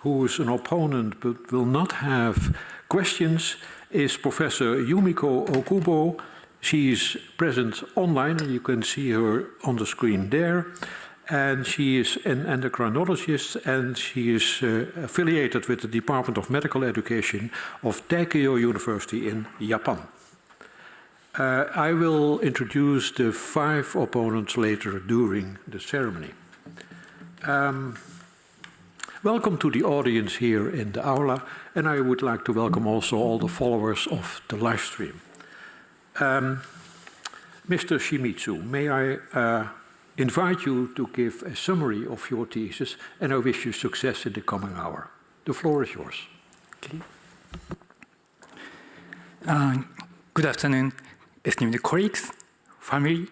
who is an opponent but will not have questions, is Professor Yumiko Okubo. She is present online, and you can see her on the screen there. And she is an endocrinologist, and she is affiliated with the Department of Medical Education of Taikyo University in Japan. I will introduce the 5 opponents later during the ceremony. Welcome to the audience here in the aula, and I would like to welcome also all the followers of the live stream. Mr. Shimizu, may I invite you to give a summary of your thesis, and I wish you success in the coming hour. The floor is yours. Okay. Good afternoon, esteemed colleagues, family,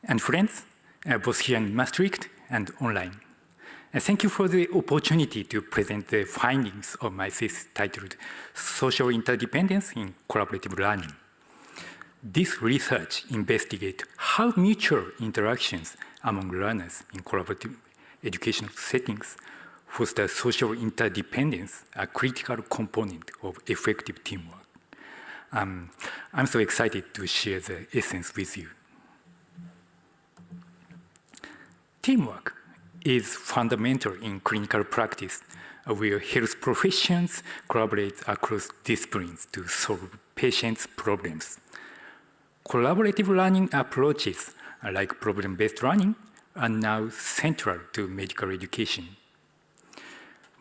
and friends, both here in Maastricht and online. Thank you for the opportunity to present the findings of my thesis titled Social Interdependence in Collaborative Learning. This research investigates how mutual interactions among learners in collaborative educational settings foster social interdependence, a critical component of effective teamwork. I'm so excited to share the essence with you. Teamwork is fundamental in clinical practice, where health professions collaborate across disciplines to solve patients' problems. Collaborative learning approaches, like problem-based learning, are now central to medical education.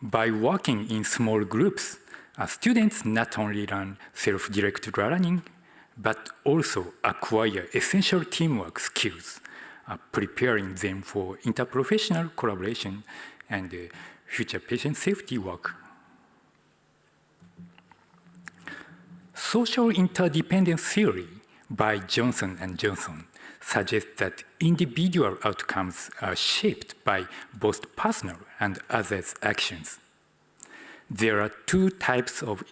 By working in small groups, students not only learn self-directed learning, but also acquire essential teamwork skills, preparing them for interprofessional collaboration and future patient safety work. Social interdependence theory by Johnson and Johnson suggests that individual outcomes are shaped by both personal and others' actions. There are 2 types of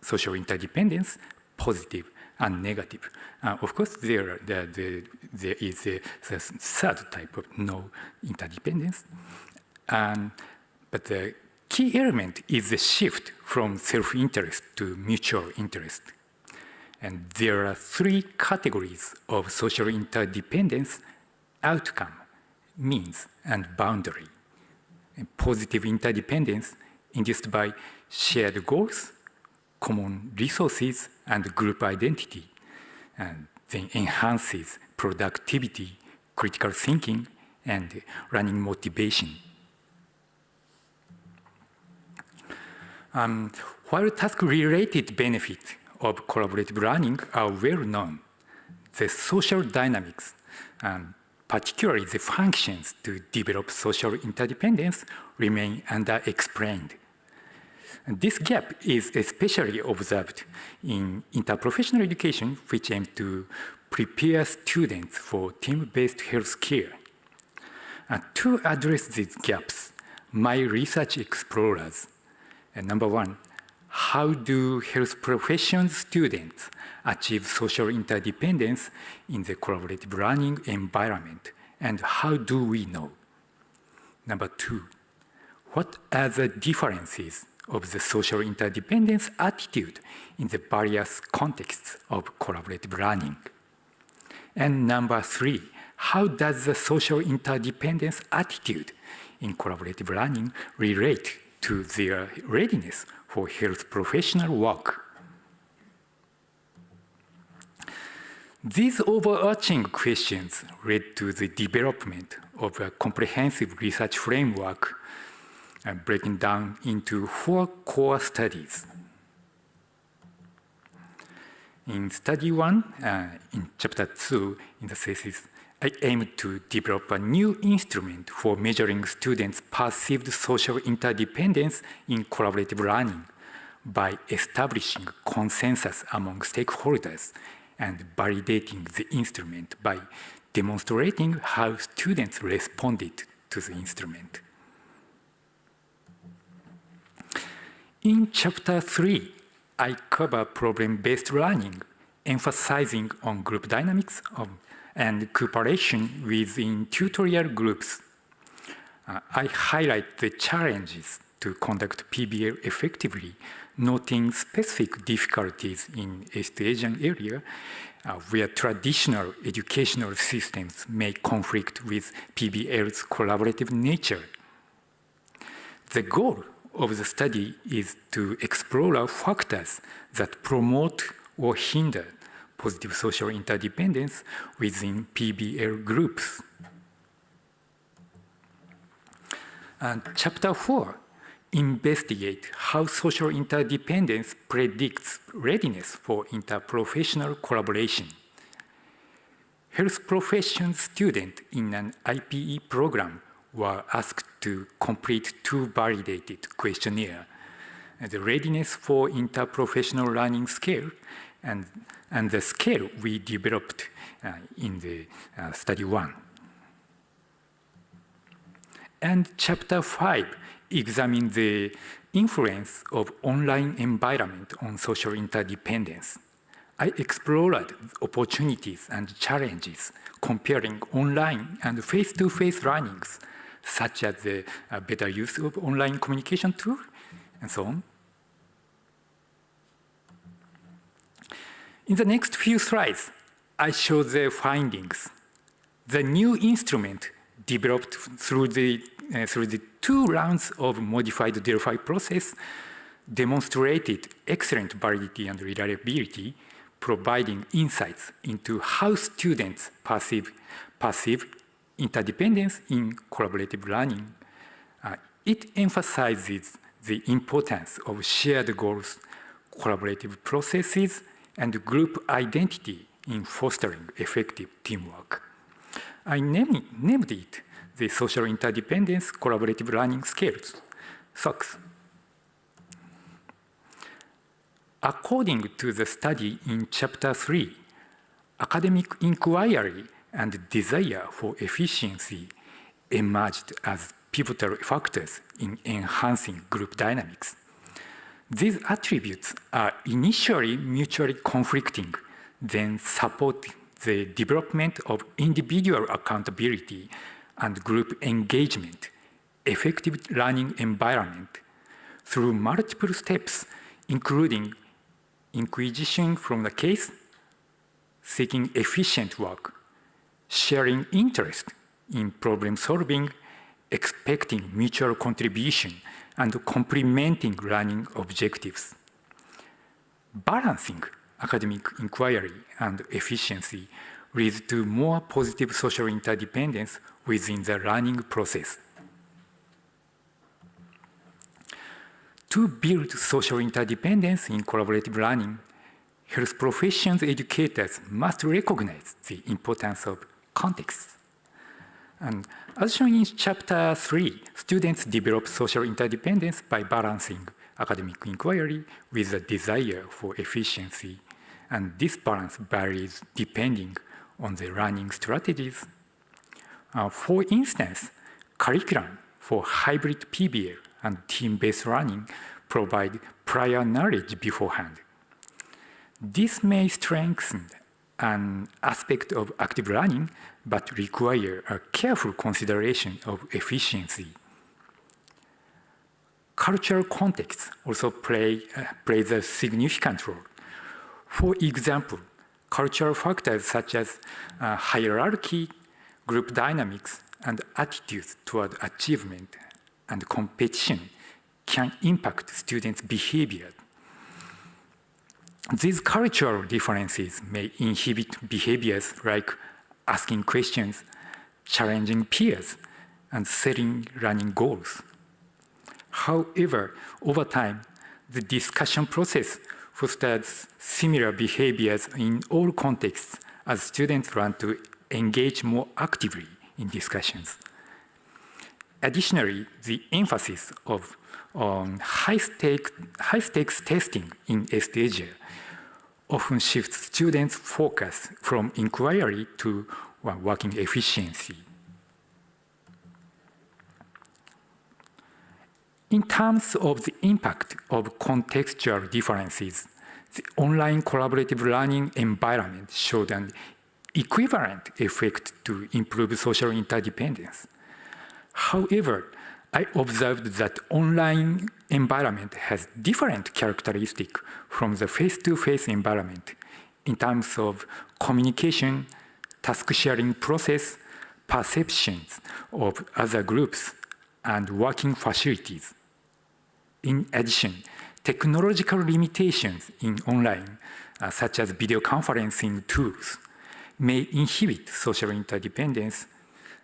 social interdependence, positive and negative. Of course, there is a 3rd type of no interdependence. But the key element is the shift from self-interest to mutual interest. And there are 3 categories of social interdependence: outcome, means, and boundary. And positive interdependence induced by shared goals, common resources, and group identity, and then enhances productivity, critical thinking, and learning motivation. While task-related benefits of collaborative learning are well known, the social dynamics, particularly the functions to develop social interdependence, remain underexplained. And this gap is especially observed in interprofessional education, which aims to prepare students for team-based healthcare. To address these gaps, my research explores, number 1, how do health profession students achieve social interdependence in the collaborative learning environment, and how do we know? Number 2, what are the differences of the social interdependence attitude in the various contexts of collaborative learning? And number 3, how does the social interdependence attitude in collaborative learning relate to their readiness for health professional work? These overarching questions led to the development of a comprehensive research framework breaking down into 4 core studies. In study 1, in chapter 2, in the thesis, I aimed to develop a new instrument for measuring students' perceived social interdependence in collaborative learning by establishing consensus among stakeholders and validating the instrument by demonstrating how students responded to the instrument. In chapter 3, I cover problem-based learning, emphasizing on group dynamics and cooperation within tutorial groups. I highlight the challenges to conduct PBL effectively, noting specific difficulties in East Asian area where traditional educational systems may conflict with PBL's collaborative nature. The goal of the study is to explore factors that promote or hinder positive social interdependence within PBL groups. And Chapter 4 investigate how social interdependence predicts readiness for interprofessional collaboration. Health profession students in an IPE program were asked to complete 2 validated questionnaires, the readiness for interprofessional learning scale and the scale we developed in the study 1. And Chapter 5 examine the influence of online environment on social interdependence. I explored opportunities and challenges comparing online and face-to-face learnings, such as the better use of online communication tools, and so on. In the next few slides, I show the findings. The new instrument developed through the 2 rounds of modified Delphi process demonstrated excellent validity and reliability, providing insights into how students perceive interdependence in collaborative learning. It emphasizes the importance of shared goals, collaborative processes, and group identity in fostering effective teamwork. I named it the Social Interdependence Collaborative Learning Scales, SOCS. According to the study in Chapter 3, academic inquiry and desire for efficiency emerged as pivotal factors in enhancing group dynamics. These attributes are initially mutually conflicting, then support the development of individual accountability and group engagement, effective learning environment, through multiple steps, including inquisition from the case, seeking efficient work, sharing interest in problem solving, expecting mutual contribution, and complementing learning objectives. Balancing academic inquiry and efficiency leads to more positive social interdependence within the learning process. To build social interdependence in collaborative learning, health professions educators must recognize the importance of context. And as shown in Chapter 3, students develop social interdependence by balancing academic inquiry with a desire for efficiency, and this balance varies depending on the learning strategies. For instance, curriculum for hybrid PBL and team-based learning provide prior knowledge beforehand. This may strengthen an aspect of active learning, but require a careful consideration of efficiency. Cultural context also plays a significant role. For example, cultural factors such as hierarchy, group dynamics, and attitudes toward achievement and competition can impact students' behavior. These cultural differences may inhibit behaviors like asking questions, challenging peers, and setting learning goals. However, over time, the discussion process fosters similar behaviors in all contexts as students learn to engage more actively in discussions. Additionally, the emphasis on high-stakes testing in East Asia often shifts students' focus from inquiry to working efficiency. In terms of the impact of contextual differences, the online collaborative learning environment showed an equivalent effect to improve social interdependence. However, I observed that online environment has different characteristics from the face-to-face environment in terms of communication, task sharing process, perceptions of other groups, and working facilities. In addition, technological limitations in online, such as video conferencing tools, may inhibit social interdependence,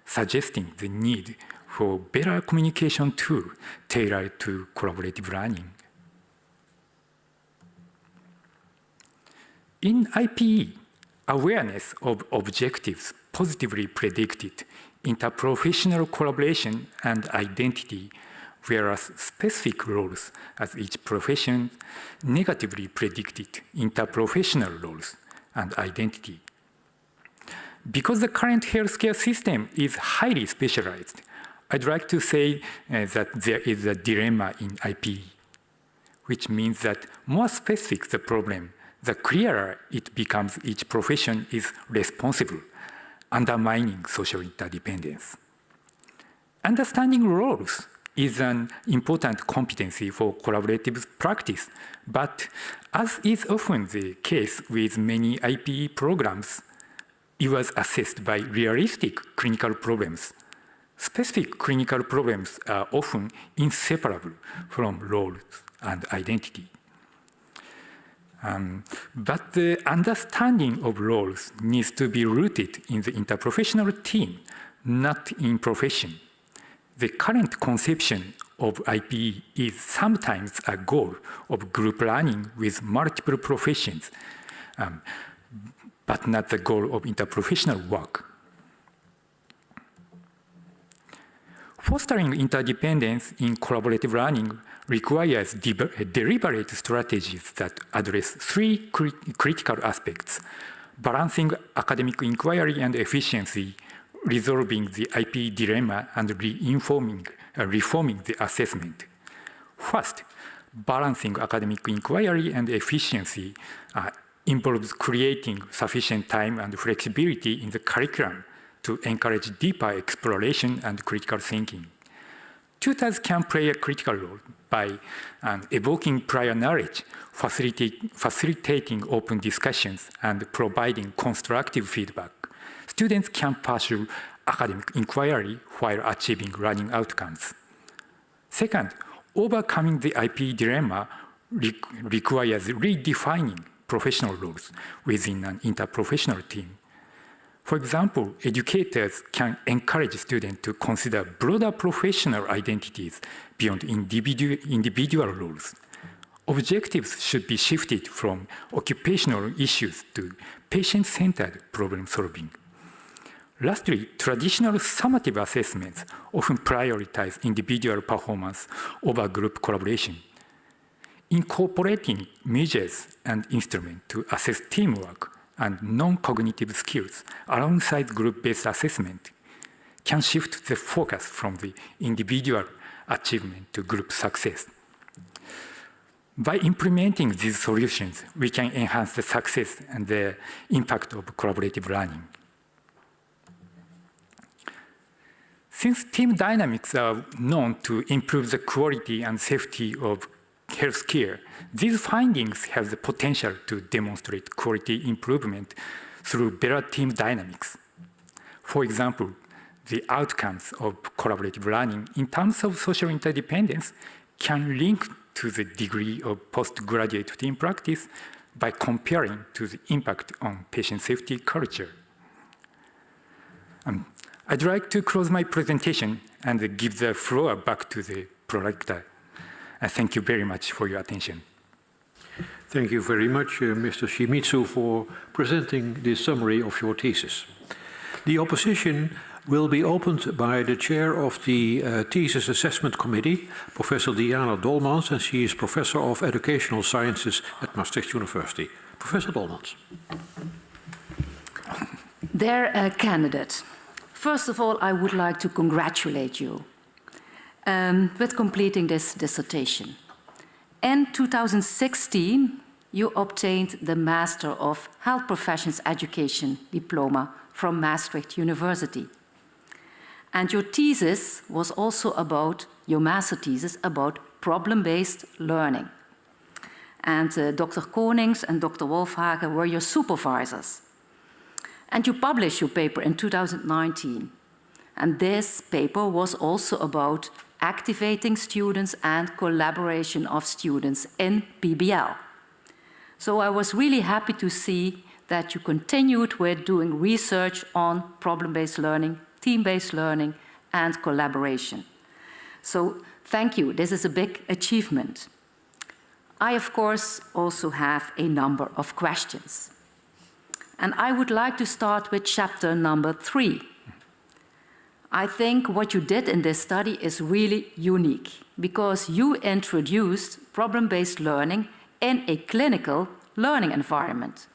suggesting the need for better communication tools tailored to collaborative learning. In IPE, awareness of objectives positively predicted interprofessional collaboration and identity, whereas specific roles as each profession negatively predicted interprofessional roles and identity. Because the current healthcare system is highly specialized, I'd like to say that there is a dilemma in IPE, which means that more specific the problem, the clearer it becomes each profession is responsible, undermining social interdependence. Understanding roles is an important competency for collaborative practice, but as is often the case with many IPE programs, it was assessed by realistic clinical problems. Specific clinical problems are often inseparable from roles and identity. But the understanding of roles needs to be rooted in the interprofessional team, not in profession. The current conception of IPE is sometimes a goal of group learning with multiple professions, but not the goal of interprofessional work. Fostering interdependence in collaborative learning requires deliberate strategies that address three critical aspects: balancing academic inquiry and efficiency, resolving the IPE dilemma, and reforming the assessment. First, balancing academic inquiry and efficiency involves creating sufficient time and flexibility in the curriculum to encourage deeper exploration and critical thinking. Tutors can play a critical role by evoking prior knowledge, facilitating open discussions, and providing constructive feedback. Students can pursue academic inquiry while achieving learning outcomes. Second, overcoming the IPE dilemma requires redefining professional roles within an interprofessional team. For example, educators can encourage students to consider broader professional identities beyond individual roles. Objectives should be shifted from occupational issues to patient-centered problem solving. Lastly, traditional summative assessments often prioritize individual performance over group collaboration. Incorporating measures and instruments to assess teamwork and non-cognitive skills alongside group-based assessment can shift the focus from the individual achievement to group success. By implementing these solutions, we can enhance the success and the impact of collaborative learning. Since team dynamics are known to improve the quality and safety of healthcare, these findings have the potential to demonstrate quality improvement through better team dynamics. For example, the outcomes of collaborative learning in terms of social interdependence can link to the degree of postgraduate team practice by comparing to the impact on patient safety culture. I'd like to close my presentation and give the floor back to the prolector. Thank you very much for your attention. Thank you very much, Mr. Shimizu, for presenting the summary of your thesis. The opposition will be opened by the chair of the Thesis Assessment Committee, Professor Diana Dolmans, and she is Professor of Educational Sciences at Maastricht University. Professor Dolmans. Dear candidate, first of all, I would like to congratulate you with completing this dissertation. In 2016, you obtained the Master of Health Professions Education diploma from Maastricht University. And your thesis was also about, your master thesis, about problem-based learning. And Dr. Konings and Dr. Wolfhagen were your supervisors. And you published your paper in 2019. And this paper was also about activating students and collaboration of students in PBL. So I was really happy to see that you continued with doing research on problem-based learning, team-based learning, and collaboration. So thank you, this is a big achievement. I, of course, also have a number of questions. And I would like to start with chapter number 3. I think what you did in this study is really unique because you introduced problem-based learning in a clinical learning environment.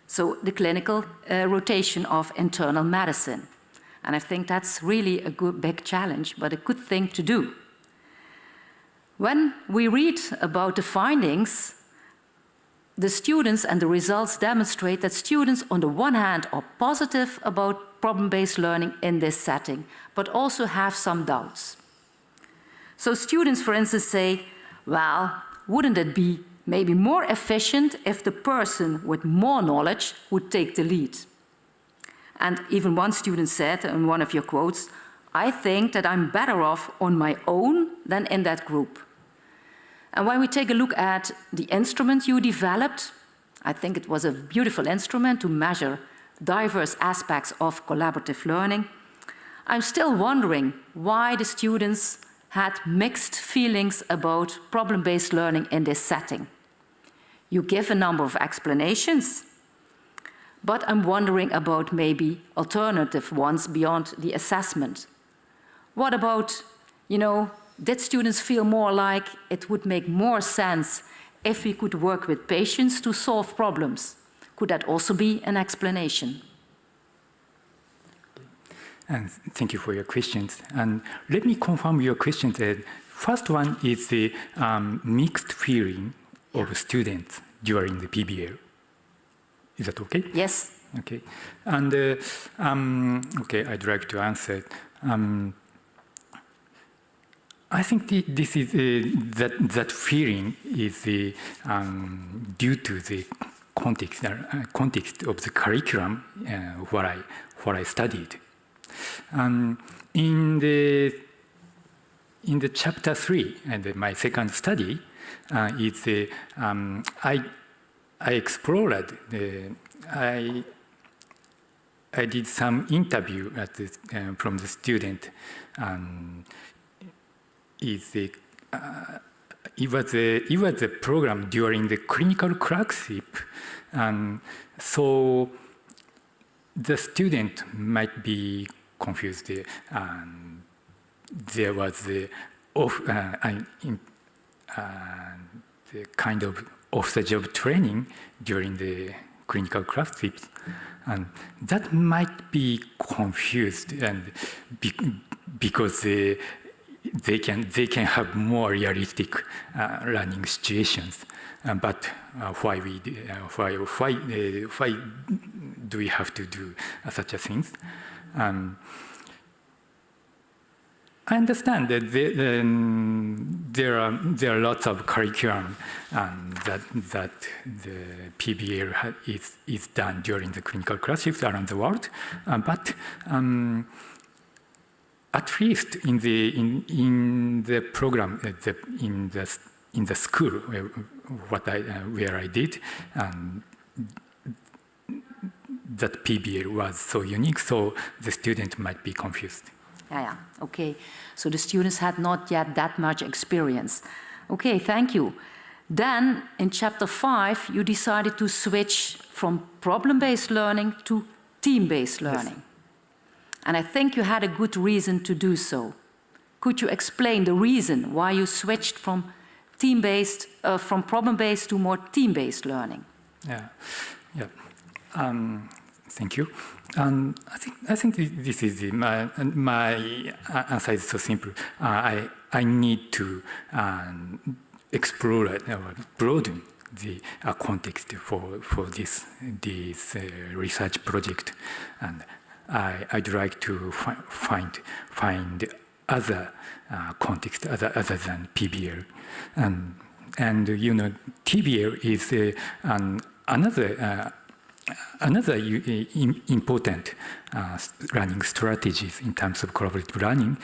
So the clinical rotation of internal medicine. And I think that's really a good big challenge, but a good thing to do. When we read about the findings, the students and the results demonstrate that students on the one hand are positive about problem-based learning in this setting, but also have some doubts. So students, for instance, say, well, wouldn't it be maybe more efficient if the person with more knowledge would take the lead? And even one student said in one of your quotes, I think that I'm better off on my own than in that group. And when we take a look at the instrument you developed, I think it was a beautiful instrument to measure diverse aspects of collaborative learning. I'm still wondering why the students had mixed feelings about problem-based learning in this setting. You give a number of explanations, but I'm wondering about maybe alternative ones beyond the assessment. What about, did students feel more like it would make more sense if we could work with patients to solve problems? Could that also be an explanation? And thank you for your questions. And let me confirm your questions. First one is the mixed feeling of students during the PBL. Is that okay? Yes. Okay. And okay, I'd like to answer. I think this is that feeling is due to the context of the curriculum what I studied. In the chapter 3 and my second study is I explored I did some interview from the student. It was a program during the clinical clerkship, so the student might be confused. There was the kind of off-the-job training during the clinical clerkships, and that might be confused, and because they can have more realistic learning situations. But why do we have to do such a thing? I understand that there are lots of curriculum that the PBL is done during the clinical clerkships around the world, but at least in the program in the school where I did, that PBL was so unique, so the student might be confused. Yeah, okay. So the students had not yet that much experience. Okay, thank you. Then, in chapter 5, you decided to switch from problem-based learning to team-based learning. Yes. And I think you had a good reason to do so. Could you explain the reason why you switched from team-based, from problem-based to more team-based learning? Yeah. Thank you. I think this is my answer is so simple. I need to explore or broaden the context for this research project, and I'd like to find other context other than PBL, and you know, TBL is another important learning strategies in terms of collaborative learning,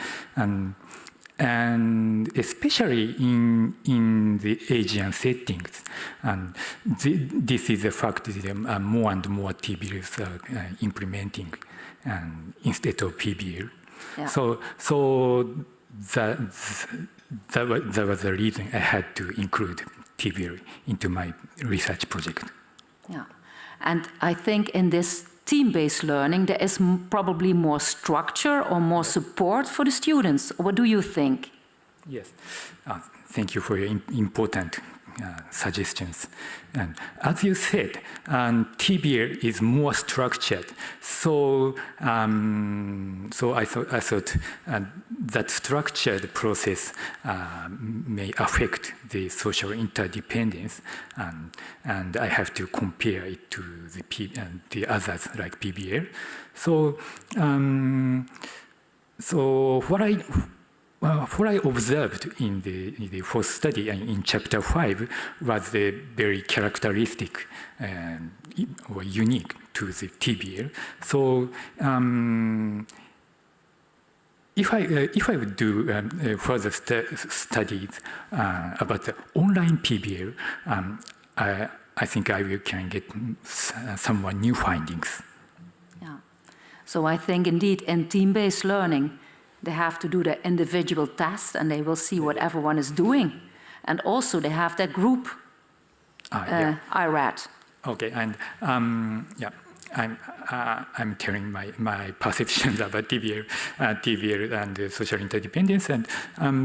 and especially in the Asian settings. And this is a fact that more and more TBLs are implementing instead of PBL. Yeah. So that was the reason I had to include TBL into my research project. Yeah, and I think in this team-based learning, there is probably more structure or more support for the students. What do you think? Yes, thank you for your important suggestions. And as you said, TBL is more structured. So, I thought that structured process may affect the social interdependence, and I have to compare it to the others like PBL. So, what I observed in the fourth study in chapter 5 was very characteristic or unique to the TBL. So if I would do further studies about the online PBL, I think I can get somewhat new findings. Yeah. So I think indeed in team-based learning, they have to do their individual tests and they will see what everyone is doing. And also they have their group, Yeah. I read. Okay, and yeah, I'm telling my perceptions about TBL and social interdependence, and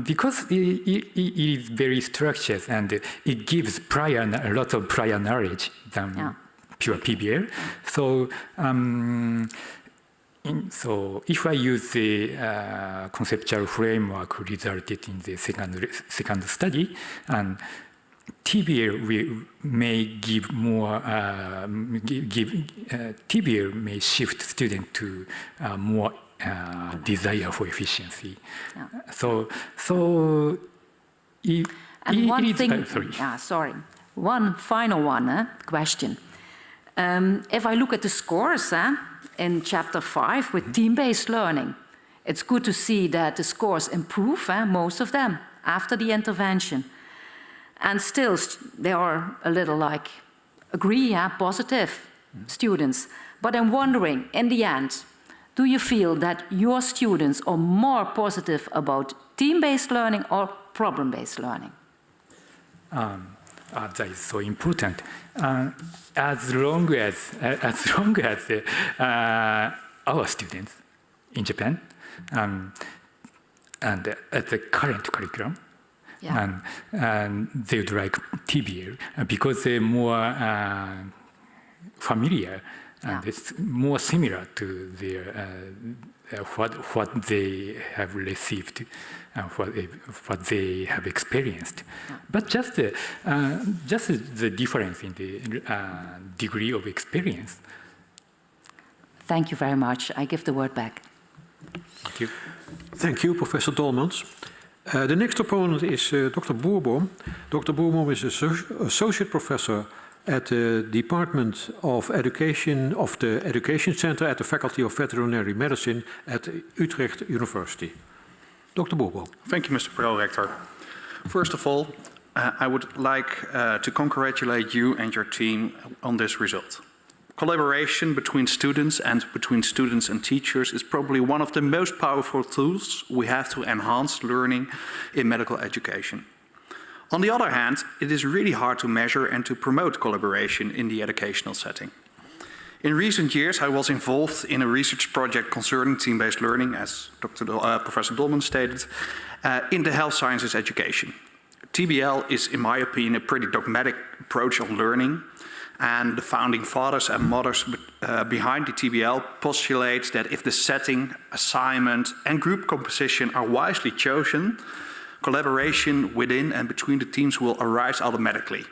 because it is very structured and it gives a lot of prior knowledge than pure PBL. So. So if I use the conceptual framework resulted in the second study, and TBL may give more, TBL may shift students to more desire for efficiency. Yeah. One final question. If I look at the scores in chapter 5 with team-based learning, it's good to see that the scores improve, most of them, after the intervention. And still, they are a little positive students. But I'm wondering, in the end, do you feel that your students are more positive about team-based learning or problem-based learning? That is so important. As long as our students in Japan and at the current curriculum, and they would like TBL because they're more familiar and it's more similar to their what they have received. What they have experienced, but just the difference in the degree of experience. Thank you very much. I give the word back. Thank you. Thank you, Professor Dolmans. The next opponent is Dr. Boerboom. Dr. Boerboom is associate professor at the Department of Education of the Education Center at the Faculty of Veterinary Medicine at Utrecht University. Dr. Boerboom. Thank you, Mr. Pro-Rector. First of all, I would like to congratulate you and your team on this result. Collaboration between students and teachers is probably one of the most powerful tools we have to enhance learning in medical education. On the other hand, it is really hard to measure and to promote collaboration in the educational setting. In recent years, I was involved in a research project concerning team-based learning, as Professor Dolman stated, in the health sciences education. TBL is, in my opinion, a pretty dogmatic approach of learning, and the founding fathers and mothers behind the TBL postulate that if the setting, assignment, and group composition are wisely chosen, collaboration within and between the teams will arise automatically.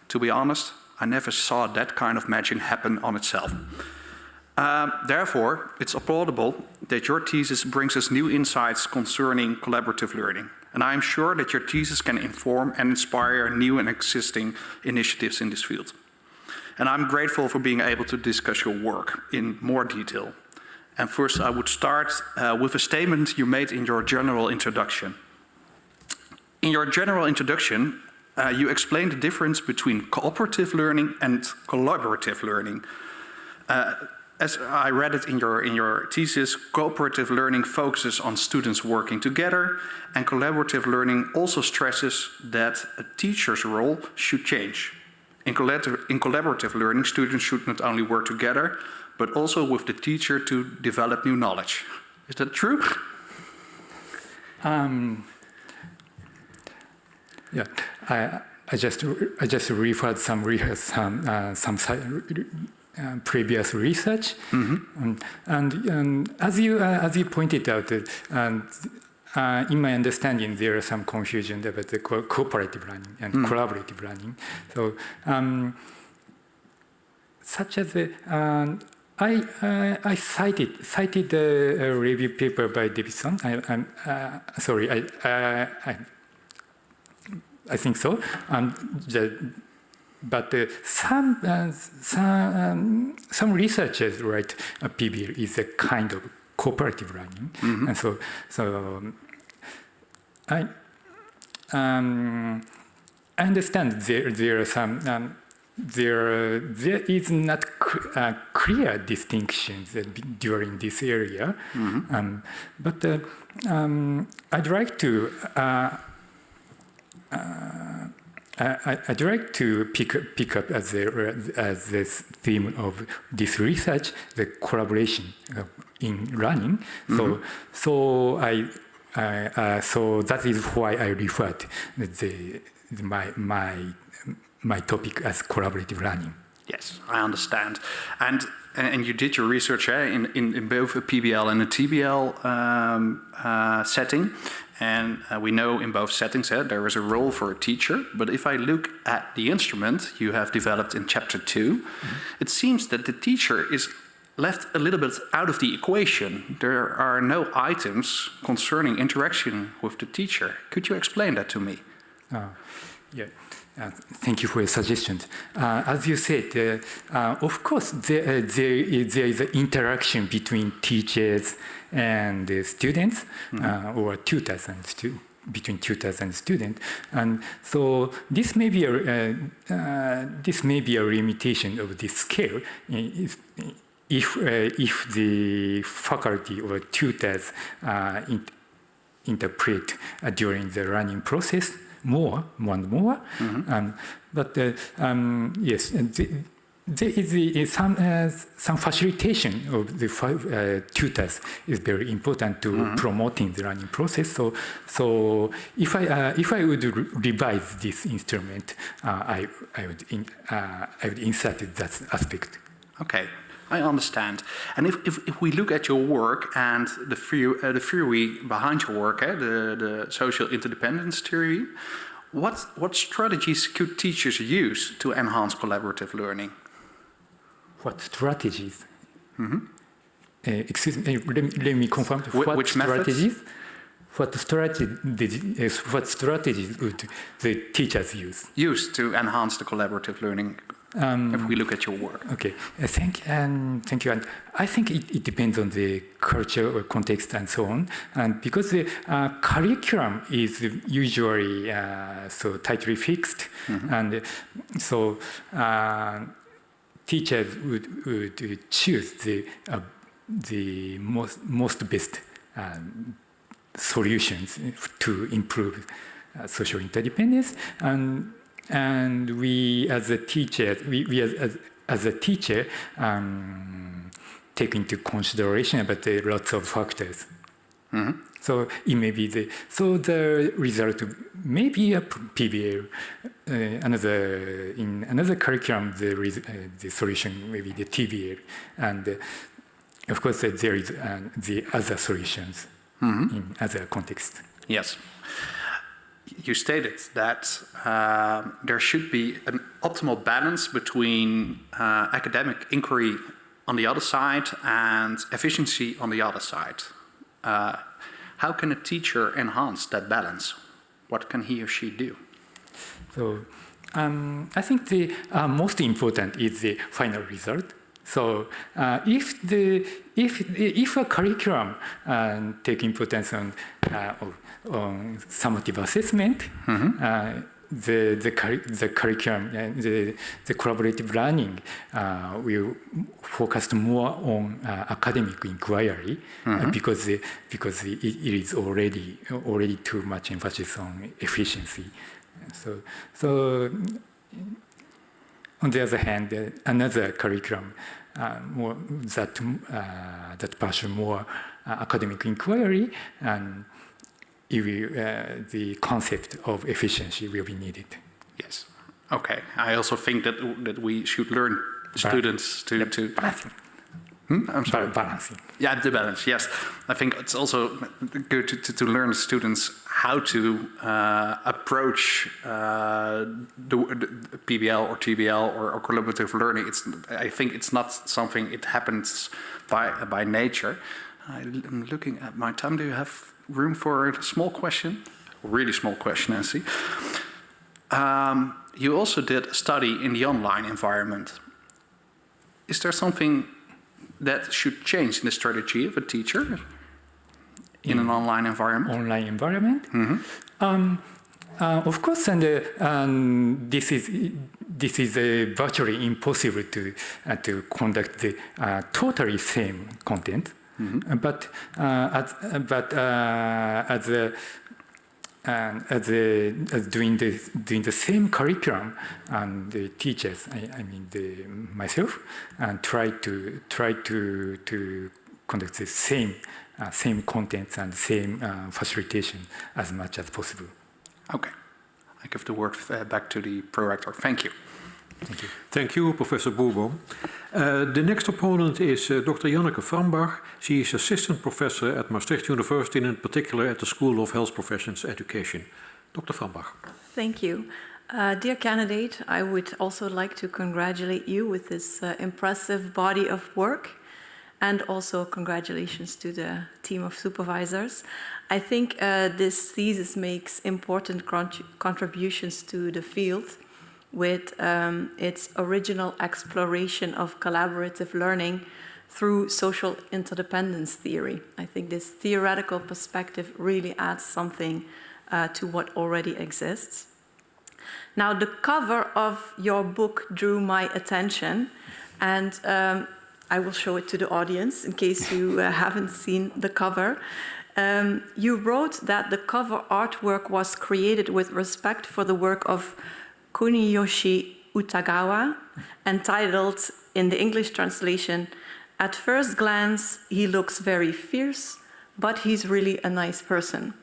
To be honest, I never saw that kind of magic happen on itself. Therefore, it's applaudable that your thesis brings us new insights concerning collaborative learning. And I am sure that your thesis can inform and inspire new and existing initiatives in this field. And I'm grateful for being able to discuss your work in more detail. And first, I would start with a statement you made in your general introduction. In your general introduction, you explained the difference between cooperative learning and collaborative learning. As I read it in your thesis, cooperative learning focuses on students working together, and collaborative learning also stresses that a teacher's role should change. In collaborative learning, students should not only work together, but also with the teacher to develop new knowledge. Is that true? Yeah, I just referred some previous research, and as you pointed out, in my understanding, there is some confusion about the cooperative learning and collaborative learning. So, such as I cited a review paper by Davidson. I think so. But some researchers write PBL is a kind of cooperative learning, and so I understand there are some there is not clear distinctions during this area, but I'd like to. I'd like to pick up as this theme of this research, the collaboration in learning. So that is why I referred my topic as collaborative learning. Yes, I understand. And you did your research in both a PBL and a TBL setting. And we know in both settings there is a role for a teacher. But if I look at the instrument you have developed in Chapter 2, it seems that the teacher is left a little bit out of the equation. There are no items concerning interaction with the teacher. Could you explain that to me? Yeah. Thank you for your suggestions. As you said, of course, there is an interaction between teachers and students, or tutors and between tutors and students, and so this may be a limitation of this scale. If the faculty or tutors interpret during the learning process more and more, but yes, there is some facilitation of the tutors is very important to promoting the learning process. So if I would revise this instrument, I would insert that aspect. Okay. I understand. And if we look at your work and the theory behind your work, the social interdependence theory, what strategies could teachers use to enhance collaborative learning? What strategies? Excuse me, let me confirm. Which strategies? What strategies would the teachers use? Use to enhance the collaborative learning. If we look at your work. Okay, thank you. And I think it depends on the culture or context and so on. And because the curriculum is usually so tightly fixed, and so teachers would choose the most best solutions to improve social interdependence. And we, as a teacher, as a teacher, take into consideration about lots of factors. So it may be the result may be a PBL. In another curriculum, the solution may be the TBL, and of course there is the other solutions in other contexts. Yes. You stated that there should be an optimal balance between academic inquiry on the other side and efficiency on the other side. How can a teacher enhance that balance? What can he or she do? So I think the most important is the final result. So if a curriculum take importance on summative assessment, the curriculum, the collaborative learning will focus more on academic inquiry because it is already too much emphasis on efficiency. So on the other hand, another curriculum that pursue more academic inquiry, and the concept of efficiency will be needed. Yes. Okay. I also think that we should learn students to balancing. I'm sorry. Balancing. Yeah, the balance. Yes, I think it's also good to learn students how to approach the PBL or TBL or collaborative learning. I think it's not something it happens by nature. I'm looking at my time. Do you have room for a small question? A really small question, I see. You also did a study in the online environment. Is there something that should change in the strategy of a teacher in an online environment? Online environment? Of course, and this is virtually impossible to conduct the totally same content. But as doing the same curriculum, and the teachers, I mean myself, and try to conduct the same contents and same facilitation as much as possible. Okay, I give the word back to the prorector. Thank you. Thank you. Thank you, Professor Boerboom. The next opponent is Dr. Janneke Frambach. She is assistant professor at Maastricht University, and in particular at the School of Health Professions Education. Dr. Frambach. Thank you. Dear candidate, I would also like to congratulate you with this impressive body of work, and also congratulations to the team of supervisors. I think this thesis makes important contributions to the field with its original exploration of collaborative learning through social interdependence theory. I think this theoretical perspective really adds something to what already exists. Now, the cover of your book drew my attention, and I will show it to the audience in case you haven't seen the cover. You wrote that the cover artwork was created with respect for the work of Kuniyoshi Utagawa, entitled, in the English translation, "At first glance, he looks very fierce, but he's really a nice person."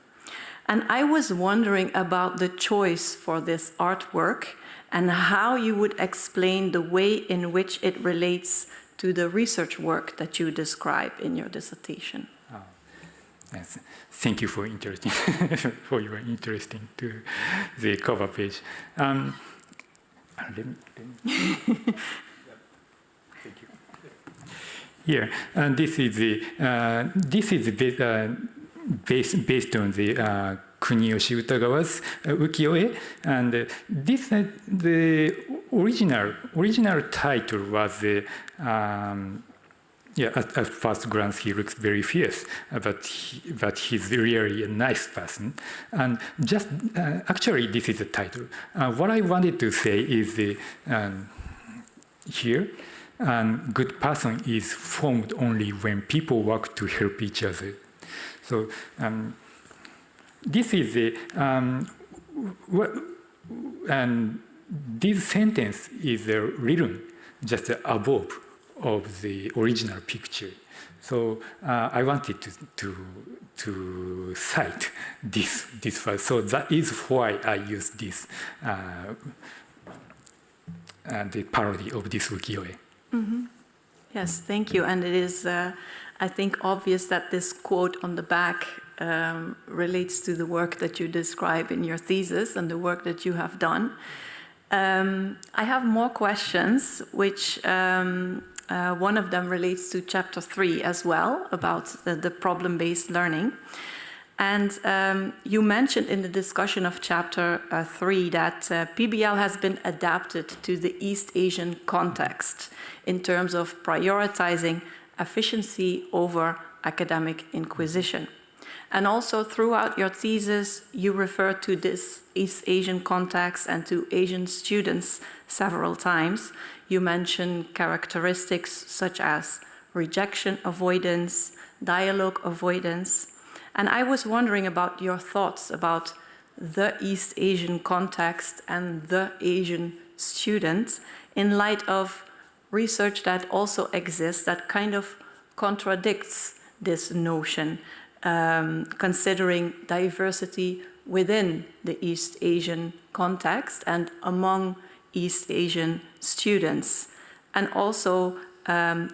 And I was wondering about the choice for this artwork and how you would explain the way in which it relates to the research work that you describe in your dissertation. Yes. Thank you for for your interesting to the cover page. Thank you. Here, and this is based on the Kuniyoshi Utagawa's ukiyo-e, and this the original title was the. Yeah, at first glance he looks very fierce, but he's really a nice person. And just actually, this is the title. What I wanted to say is here, good person is formed only when people work to help each other. So this is the and this sentence is written just above of the original picture. So I wanted to cite this first. So that is why I used this the parody of this ukiyo-e. Yes, thank you. And it is, I think, obvious that this quote on the back relates to the work that you describe in your thesis and the work that you have done. I have more questions, which One of them relates to chapter 3 as well, about the problem-based learning. And you mentioned in the discussion of chapter 3 that PBL has been adapted to the East Asian context in terms of prioritizing efficiency over academic inquisition. And also throughout your thesis, you refer to this East Asian context and to Asian students several times. You mention characteristics such as rejection avoidance, dialogue avoidance. And I was wondering about your thoughts about the East Asian context and the Asian student in light of research that also exists that kind of contradicts this notion, considering diversity within the East Asian context and among East Asian students, and also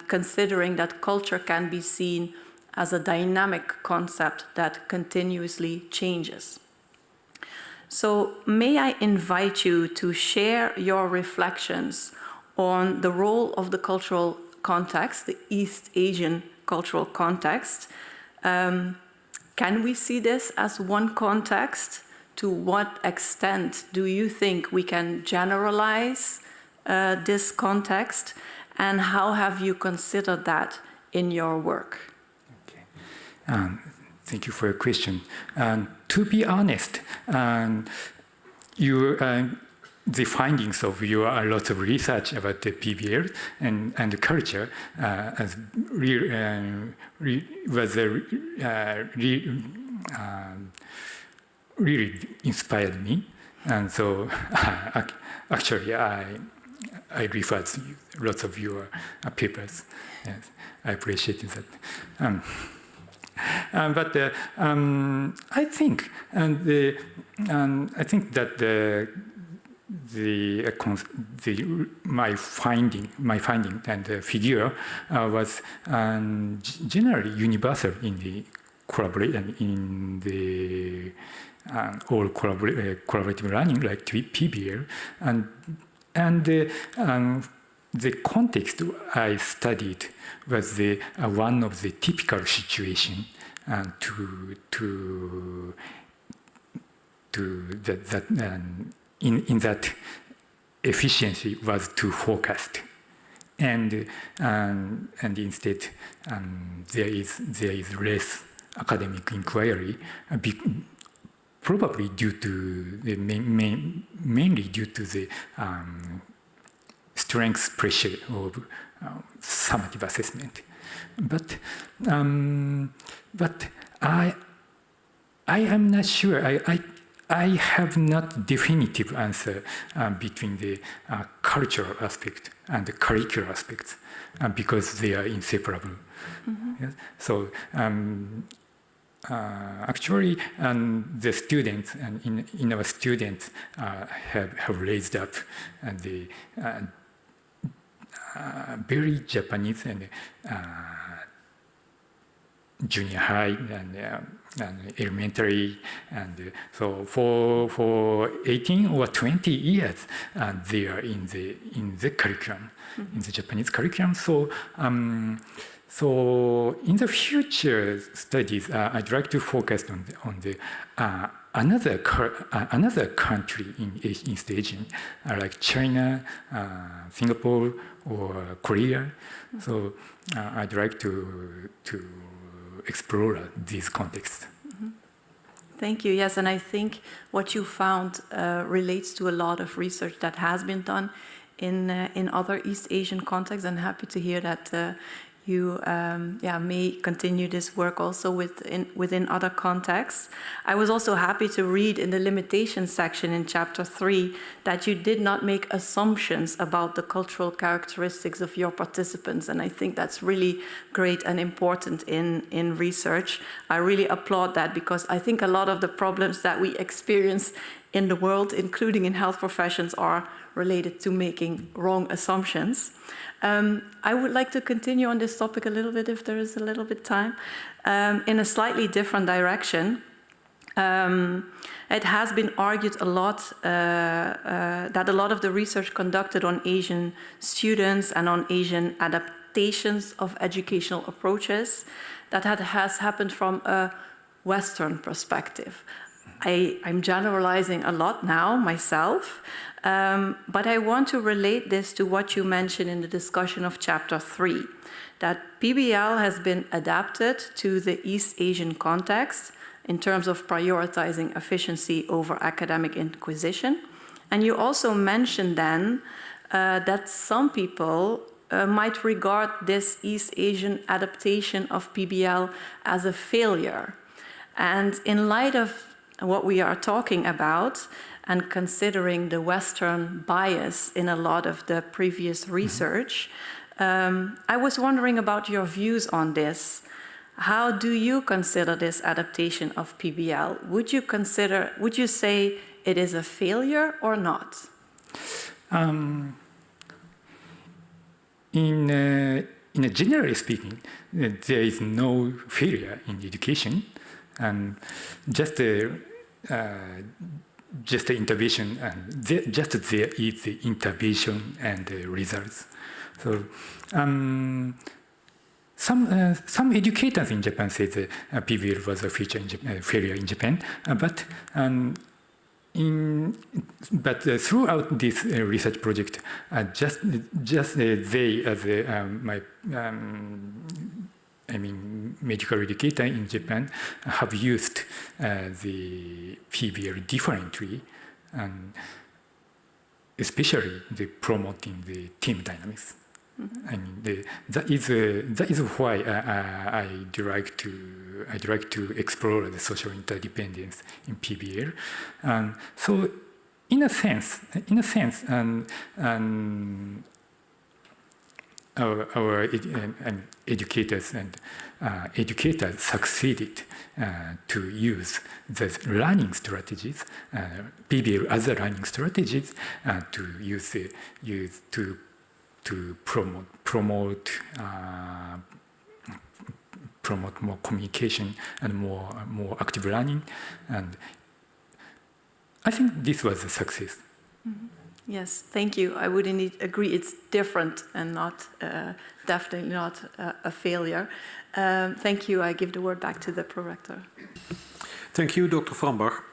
considering that culture can be seen as a dynamic concept that continuously changes. So may I invite you to share your reflections on the role of the cultural context, the East Asian cultural context. Can we see this as one context? To what extent do you think we can generalize this context? And how have you considered that in your work? Okay. Thank you for your question. To be honest, the findings of your a lot of research about the PBL and the culture really inspired me, and so actually I referred to lots of your papers. Yes, I appreciate that. But I think that my finding and the figure was generally universal in the all collaborative learning like PBL, and the context I studied was one of the typical situation in that efficiency was too focused, and instead there is less academic inquiry, probably due to mainly due to the strength pressure of summative assessment. But I am not sure. I have not definitive answer between the cultural aspect and the curricular aspects because they are inseparable. Mm-hmm. Yes? So actually, the students and in our students have raised up the very Japanese and junior high and elementary, and so for 18 or 20 years they are in the curriculum, mm-hmm. in the Japanese curriculum. So in the future studies, I'd like to focus on the another country in East Asia, like China, Singapore, or Korea. Mm-hmm. So I'd like to explore these contexts. Mm-hmm. Thank you. Yes, and I think what you found relates to a lot of research that has been done in other East Asian contexts. I'm happy to hear that you may continue this work also within other contexts. I was also happy to read in the limitations section in chapter 3 that you did not make assumptions about the cultural characteristics of your participants, and I think that's really great and important in research. I really applaud that, because I think a lot of the problems that we experience in the world, including in health professions, are related to making wrong assumptions. I would like to continue on this topic a little bit, if there is a little bit time, in a slightly different direction. It has been argued a lot that a lot of the research conducted on Asian students and on Asian adaptations of educational approaches that has happened from a Western perspective. I'm generalizing a lot now myself, but I want to relate this to what you mentioned in the discussion of Chapter 3, that PBL has been adapted to the East Asian context in terms of prioritizing efficiency over academic inquisition. And you also mentioned then that some people might regard this East Asian adaptation of PBL as a failure. And in light of what we are talking about, and considering the Western bias in a lot of the previous research, I was wondering about your views on this. How do you consider this adaptation of PBL? Would you say it is a failure or not? Generally speaking, there is no failure in education, and just the intervention, and just there is the intervention and the results. So some educators in Japan say that PBL was a failure in Japan, but throughout this research project, they as medical educator in Japan have used the PBL differently, and especially the promoting the team dynamics. Mm-hmm. That is why I like to explore the social interdependence in PBL. So, in a sense, our educators succeeded to use the learning strategies, PBL as a learning strategies, to promote more communication and more active learning, and I think this was a success. Mm-hmm. Yes, thank you. I would indeed agree. It's different and not definitely not a failure. Thank you. I give the word back to the prorector. Thank you, Dr. Frambach.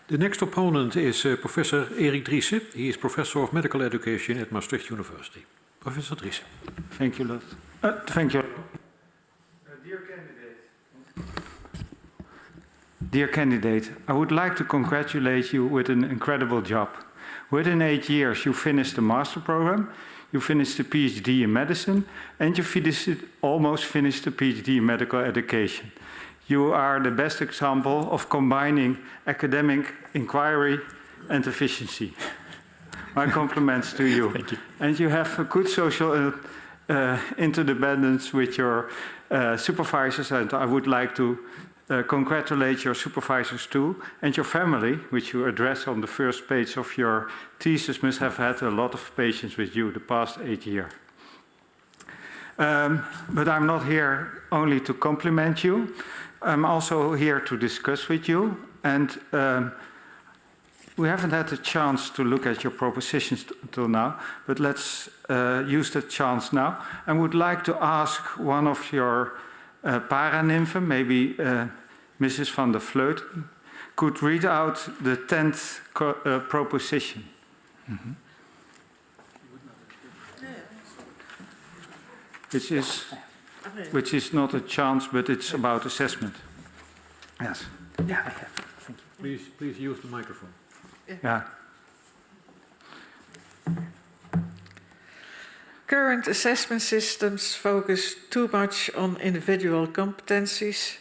The next opponent is Professor Erik Driessen. He is Professor of Medical Education at Maastricht University. Professor Driessen. Thank you, Lot. Thank you. Dear candidate, I would like to congratulate you with an incredible job. Within 8 years, you finished the master program, you finished the PhD in medicine, and you almost finished the PhD in medical education. You are the best example of combining academic inquiry and efficiency. My compliments to you. Thank you. And you have a good social interdependence with your supervisors, and I would like to congratulate your supervisors too, and your family, which you address on the first page of your thesis, must have had a lot of patience with you the past 8 years. But I'm not here only to compliment you. I'm also here to discuss with you, and we haven't had a chance to look at your propositions until now, but let's use that chance now. I would like to ask one of your paranymphen, maybe Mrs. van der Vleut, could read out the 10th proposition. Mm-hmm. Which is not a chance, but it's about assessment. Yes. Yeah, I have. Thank you. Please use the microphone. Yeah. Current assessment systems focus too much on individual competencies,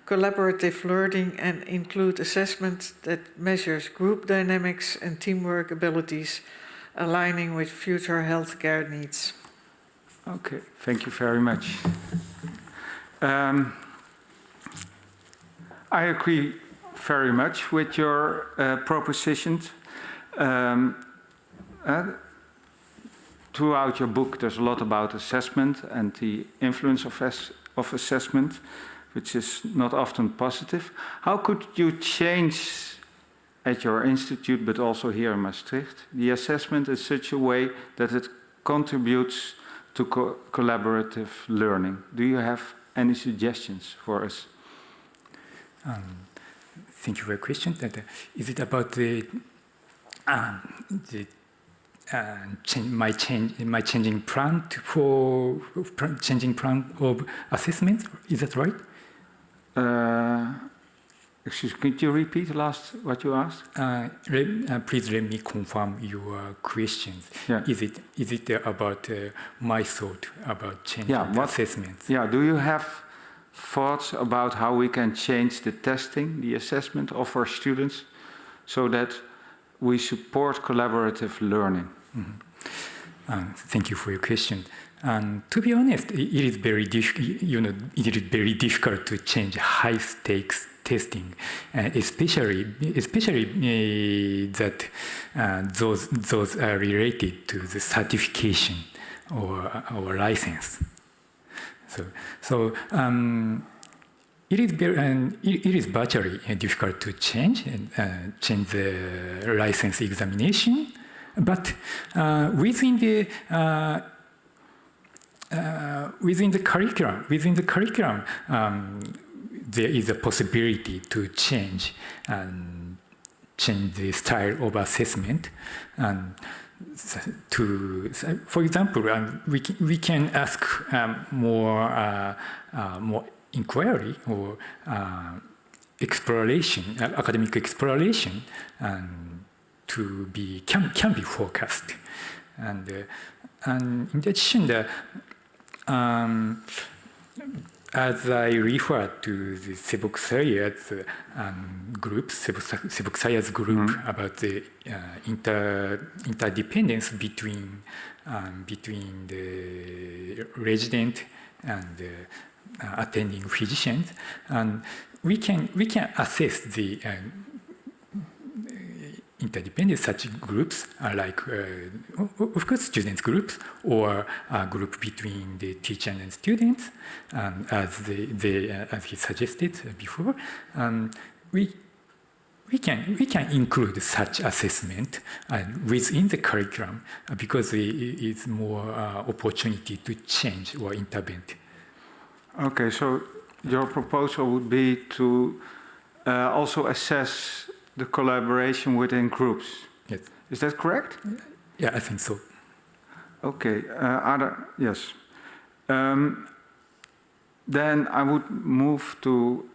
collaborative learning, and include assessment that measures group dynamics and teamwork abilities, aligning with future healthcare needs. Okay, thank you very much. I agree very much with your propositions. Throughout your book, there's a lot about assessment and the influence of assessment, which is not often positive. How could you change at your institute, but also here in Maastricht, the assessment in such a way that it contributes to collaborative learning? Do you have any suggestions for us? Thank you for your question. Is it about my changing plan changing plan of assessment? Is that right? Excuse me, could you repeat the last what you asked? Please let me confirm your questions. Yeah. Is it about my thought about changing assessments? Yeah. Do you have thoughts about how we can change the testing, the assessment of our students, so that we support collaborative learning? Mm-hmm. Thank you for your question. To be honest, it is very difficult to change high stakes testing, especially that those are related to the certification or license. So it is virtually difficult to change the license examination, but within the curriculum, there is a possibility to change the style of assessment. For example, we can ask more inquiry or exploration, academic exploration, can be focused, and in addition, as I referred to the Seboksayas group, about the interdependence between the resident and attending physicians, and we can assess the interdependence such groups like, of course, students groups or a group between the teacher and students, as he suggested before. We can include such assessment within the curriculum because it is more opportunity to change or intervene. Okay, so your proposal would be to also assess the collaboration within groups. Yes. Is that correct? Yeah, I think so. Okay. Yes. Then I would move to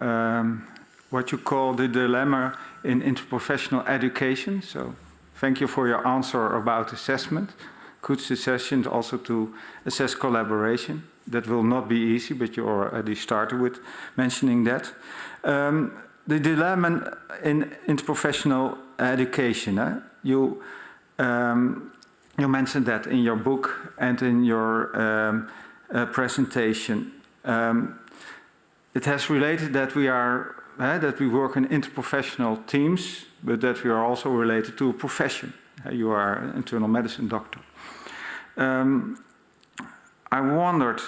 what you call the dilemma in interprofessional education. So thank you for your answer about assessment. Good suggestion also to assess collaboration. That will not be easy, but you already started with mentioning that. The dilemma in interprofessional education. You mentioned that in your book and in your presentation. It has related that we work in interprofessional teams, but that we are also related to a profession. You are an internal medicine doctor. I wondered,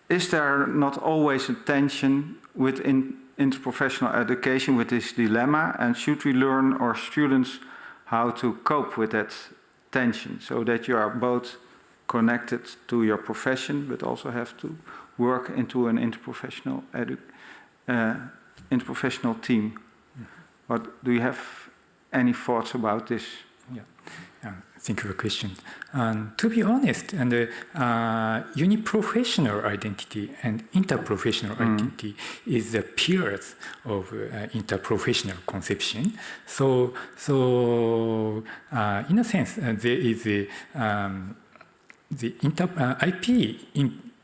is there not always a tension within interprofessional education with this dilemma, and should we learn our students how to cope with that tension so that you are both connected to your profession but also have to work into an interprofessional team? What do you have any thoughts about this? Yeah. Thank you for the question. To be honest, uniprofessional identity and interprofessional identity is the pillars of interprofessional conception. So in a sense, there is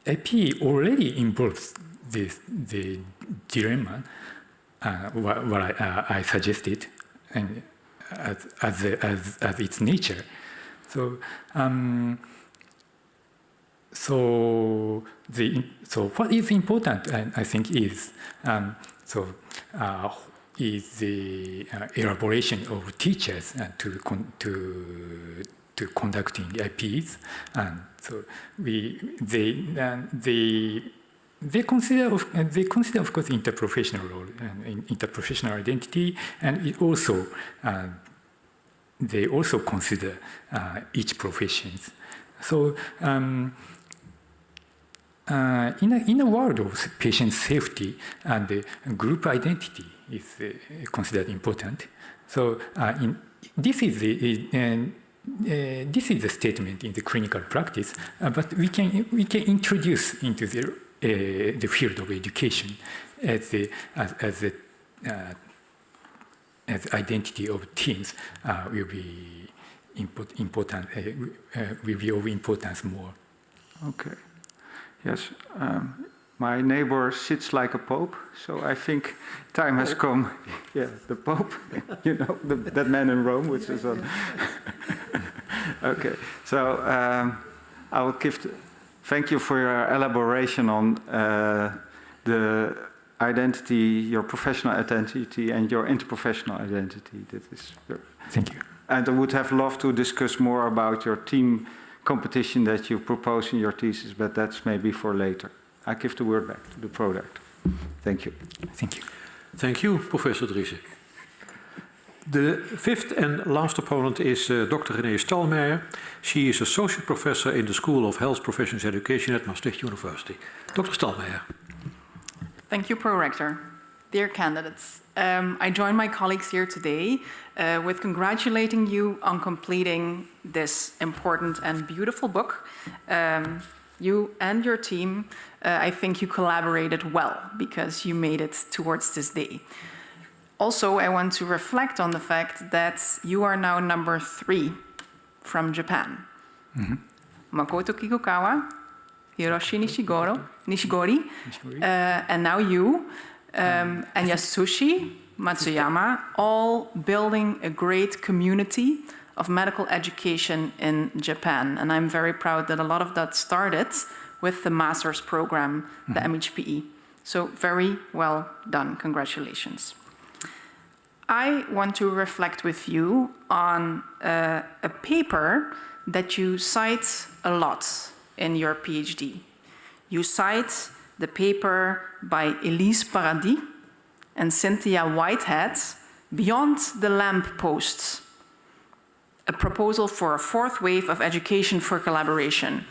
IP already involves the dilemma, what I suggested, and as its nature. So what is important, I think, is the elaboration of teachers to conducting IPs, and so they consider of course interprofessional role and interprofessional identity, and it also they also consider each profession. So in a world of patient safety, and group identity is considered important. So this is the statement in the clinical practice, but we can introduce into the field of education as identity of teams will be important. Will be of importance more. Okay. Yes. My neighbor sits like a pope, so I think time has come. Yeah, the pope, you know, that man in Rome, which is on. Okay, so I will thank you for your elaboration on the identity, your professional identity, and your interprofessional identity. That is. Thank you. And I would have loved to discuss more about your team competition that you propose in your thesis, but that's maybe for later. I give the word back to the product. Thank you. Thank you. Thank you, Professor Driessen. The fifth and last opponent is Dr. Renee Stalmeyer. She is associate professor in the School of Health Professions Education at Maastricht University. Dr. Stalmeyer. Thank you, Pro-Rector. Dear candidates, I join my colleagues here today with congratulating you on completing this important and beautiful book. You and your team, I think you collaborated well because you made it towards this day. Also, I want to reflect on the fact that you are now number 3 from Japan. Makoto Kikukawa, Hiroshi Nishigori, and now you, and Yasushi Matsuyama, all building a great community of medical education in Japan. And I'm very proud that a lot of that started with the master's program, the MHPE. So very well done. Congratulations. I want to reflect with you on a paper that you cite a lot in your PhD. You cite the paper by Elise Paradis and Cynthia Whitehead, Beyond the Lamp Posts, a proposal for a 4th wave of education for collaboration.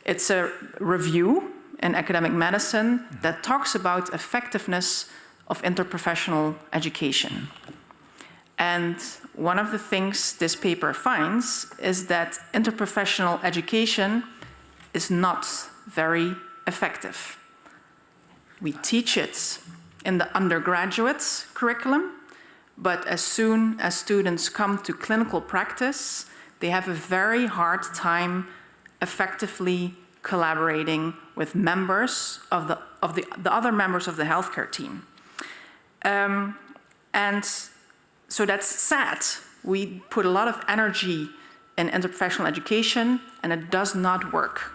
It's a review in academic medicine that talks about effectiveness of interprofessional education. And one of the things this paper finds is that interprofessional education is not very effective. We teach it in the undergraduate curriculum, but as soon as students come to clinical practice, they have a very hard time effectively collaborating with members of the other members of the healthcare team. And so that's sad. We put a lot of energy in interprofessional education, and it does not work.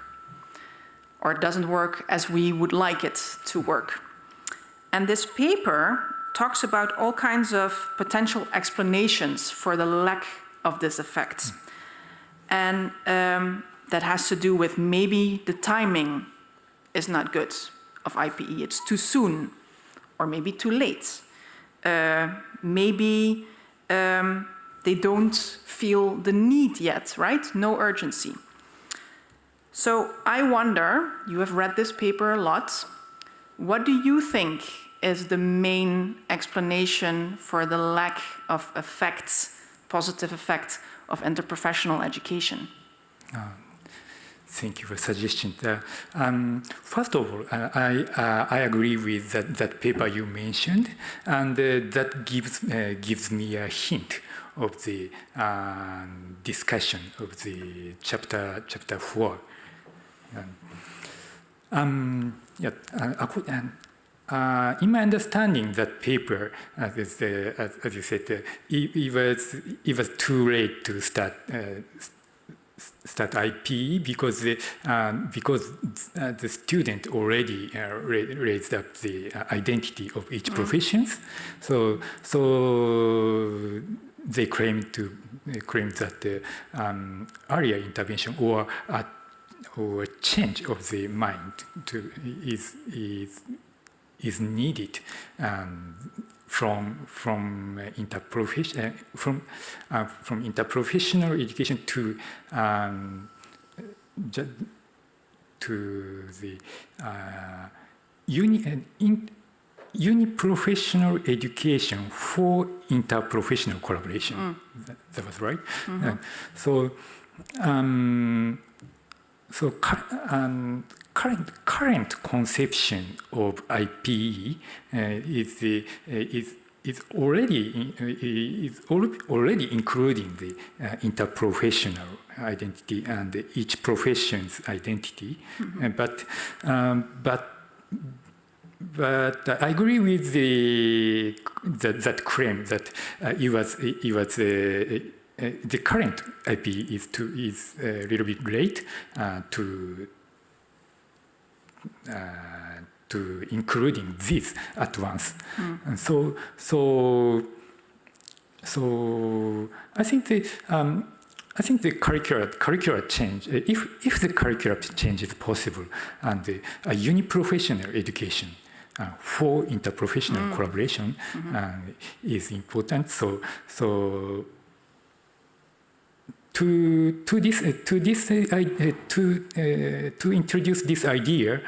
Or it doesn't work as we would like it to work. And this paper talks about all kinds of potential explanations for the lack of this effect. And that has to do with maybe the timing is not good of IPE. It's too soon, or maybe too late. Maybe they don't feel the need yet, right? No urgency. So I wonder, you have read this paper a lot, what do you think is the main explanation for the lack of effects, positive effects of interprofessional education? Thank you for the suggestion. First of all, I agree with that paper you mentioned, and that gives me a hint of the discussion of the chapter 4. In my understanding, that paper, as you said, it was too late to start IPE because the student already raised up the identity of each profession. So they claim that the earlier intervention or change of the mind is is needed from interprofessional education to the uniprofessional education for interprofessional collaboration. That was right. Current conception of IPE is already including the interprofessional identity and each profession's identity, but I agree with that claim that the current IP is a little bit late to including this at once. And so I think the curricular change, if the curricular change is possible, and a uniprofessional education for interprofessional collaboration is important. So to introduce this idea,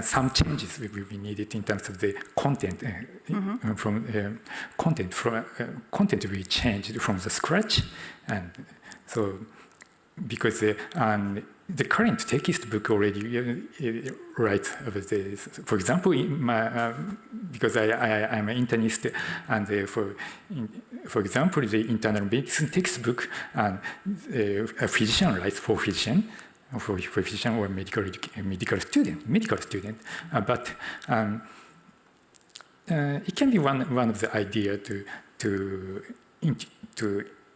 some changes will be needed in terms of the content. Content will be changed from the scratch, and so because the current textbook already writes over this. For example, because I'm an internist, and for example, the internal medicine textbook, a physician writes for physician or medical student, but it can be one of the idea to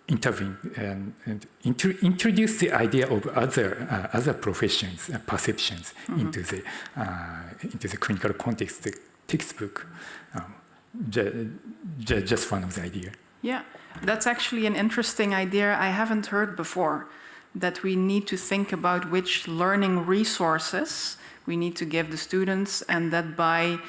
intervene and introduce the idea of other professions perceptions into the clinical context. The textbook, just one of the idea. Yeah, that's actually an interesting idea I haven't heard before. That we need to think about which learning resources we need to give the students, and that by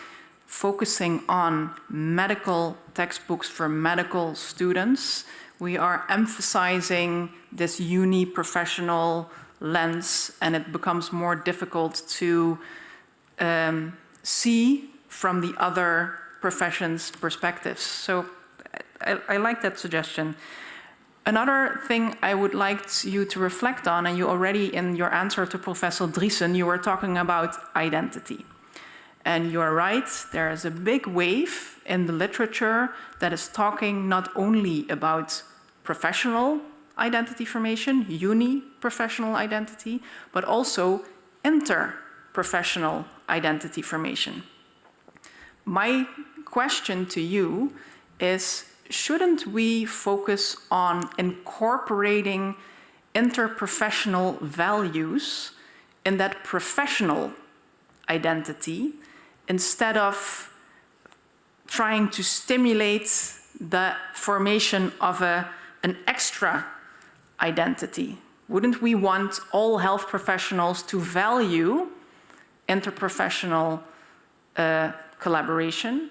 focusing on medical textbooks for medical students, we are emphasizing this uni-professional lens, and it becomes more difficult to see from the other professions' perspectives. So I like that suggestion. Another thing I would like you to reflect on, and you already in your answer to Professor Driessen, you were talking about identity. And you're right, there is a big wave in the literature that is talking not only about professional identity formation, uni-professional identity, but also interprofessional identity formation. My question to you is, shouldn't we focus on incorporating interprofessional values in that professional identity instead of trying to stimulate the formation of an extra identity? Wouldn't we want all health professionals to value interprofessional collaboration?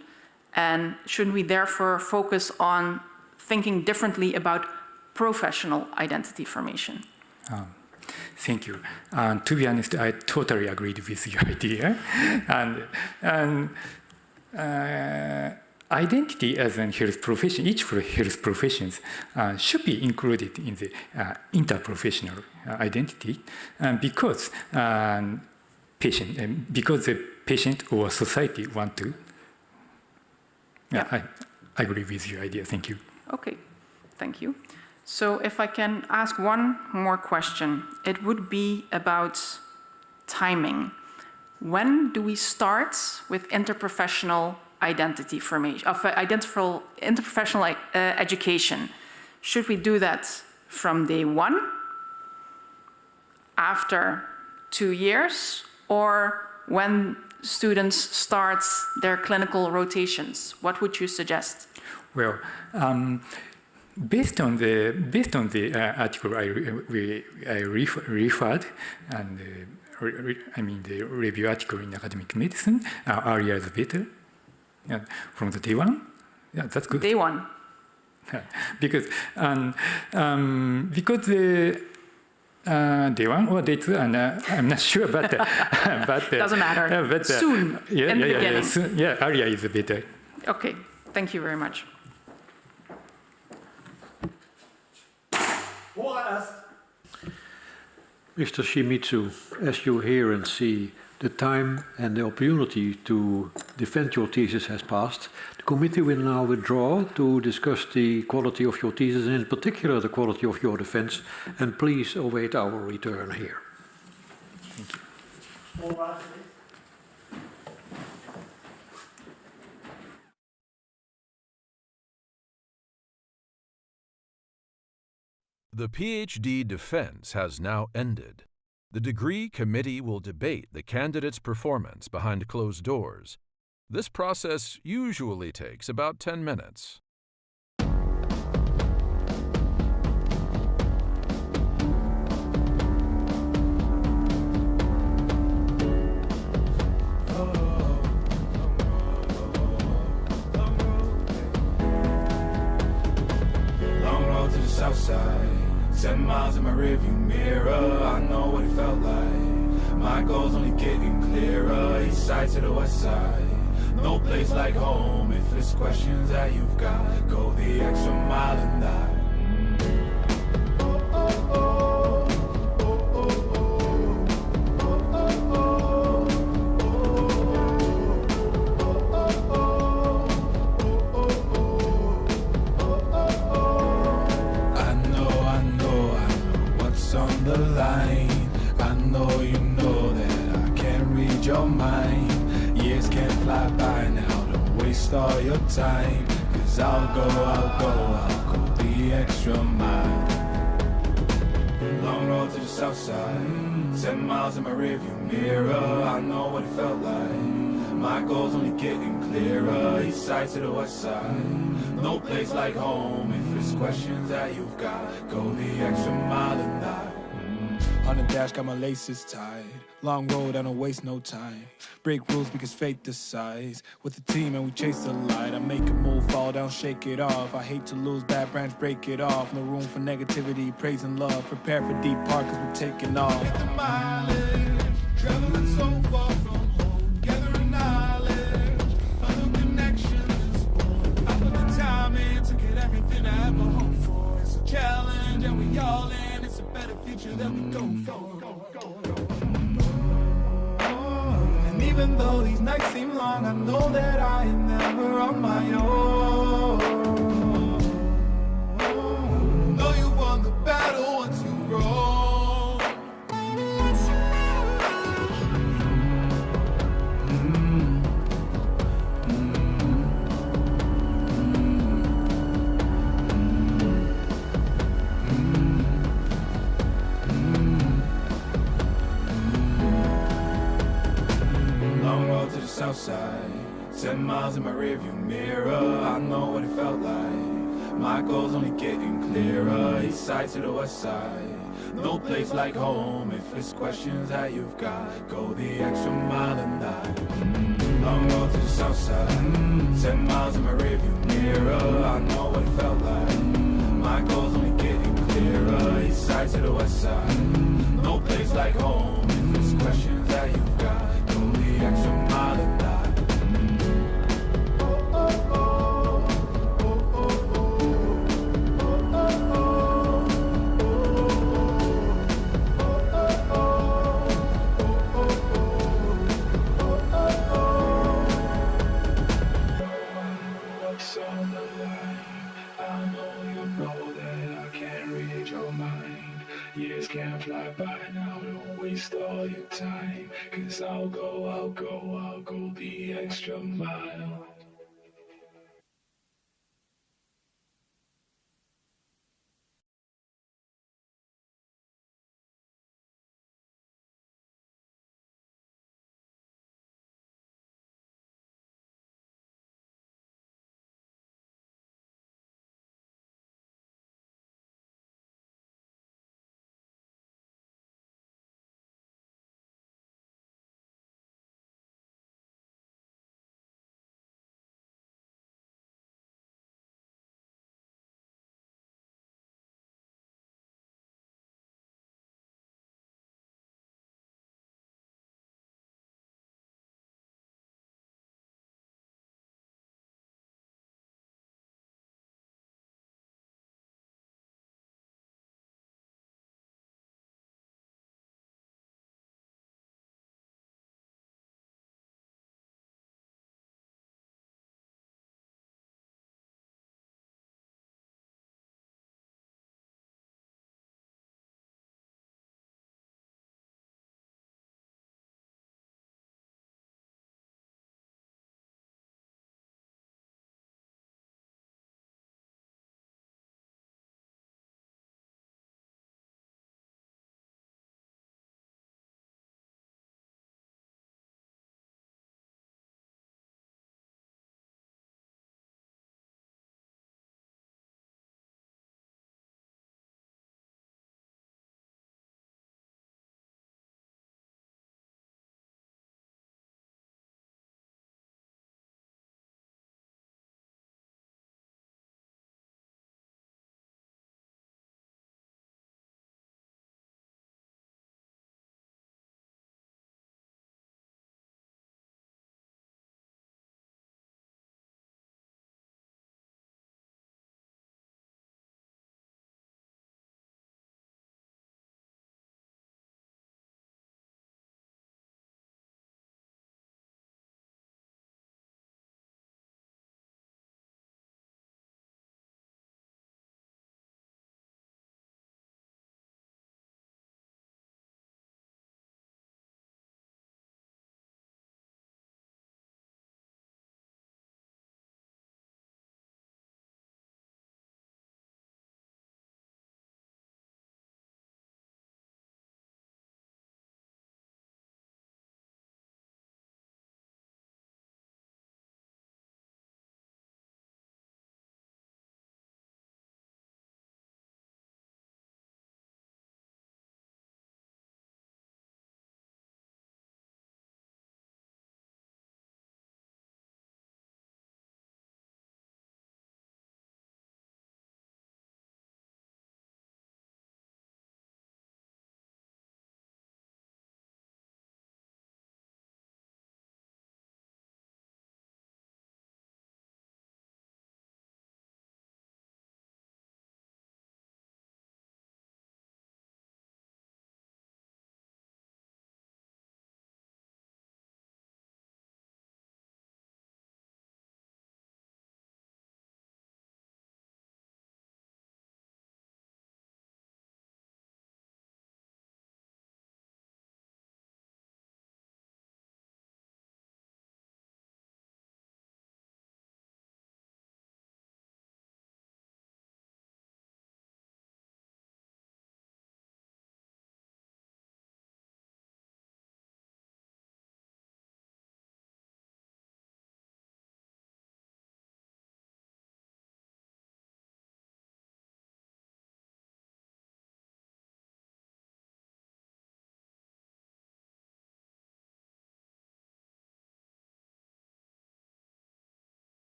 And shouldn't we therefore focus on thinking differently about professional identity formation? Thank you. To be honest, I totally agreed with your idea. And identity as a health profession, each health professions should be included in the interprofessional identity, because the patient or society want to. Yeah, I agree with your idea. Thank you. Okay, thank you. So if I can ask one more question, it would be about timing. When do we start with interprofessional identity formation, interprofessional education? Should we do that from day one, after 2 years, or when students start their clinical rotations? What would you suggest? Well, based on the article I referred, and I mean the review article in Academic Medicine, earlier is better. Yeah, from the day one, yeah, that's good. Day one. because the day one or day two, and I'm not sure, but Doesn't matter. But, soon. Yeah, in the beginning. yeah, soon, yeah. Earlier is better. Okay. Thank you very much. Mr. Shimizu, as you hear and see, the time and the opportunity to defend your thesis has passed. The committee will now withdraw to discuss the quality of your thesis, and in particular the quality of your defense, and please await our return here. Thank you. The PhD defense has now ended. The degree committee will debate the candidate's performance behind closed doors. This process usually takes about 10 minutes. Long road to the south side. 7 miles in my rearview mirror, I know what it felt like. My goal's only getting clearer, east side to the west side. No place like home, if it's questions that you've got, go the extra mile and die. All your time, 'cause I'll go the extra mile. Long road to the south side, 7 miles in my rearview mirror, I know what it felt like. My goal's only getting clearer, east side to the west side. No place like home, if it's questions that you've got, go the extra mile and die. On the dash, got my laces tied. Long road, I don't waste no time. Break rules because fate decides. With the team and we chase the light. I make a move, fall down, shake it off. I hate to lose, bad branch, break it off. No room for negativity, praise and love. Prepare for deep part cause we're taking off. Take the mileage, traveling so far from home. Gathering knowledge, other connections. I put the time in to get everything I ever hoped for. It's a challenge and we all in. It's a better future that we go for. Even though these nights seem long, I know that I am never on my own. Know you won the battle once you roll. South side, 10 miles in my rearview mirror, I know what it felt like. My goal's only getting clearer, east side to the west side. No place like home, if it's questions that you've got, go the extra mile and die. Long road to the south side, 10 miles in my rearview mirror, I know what it felt like. My goal's only getting clearer, east side to the west side. No place like home, if it's questions that you've got, go the extra mile and die. Years can't fly by now, don't waste all your time. 'Cause I'll go the extra mile.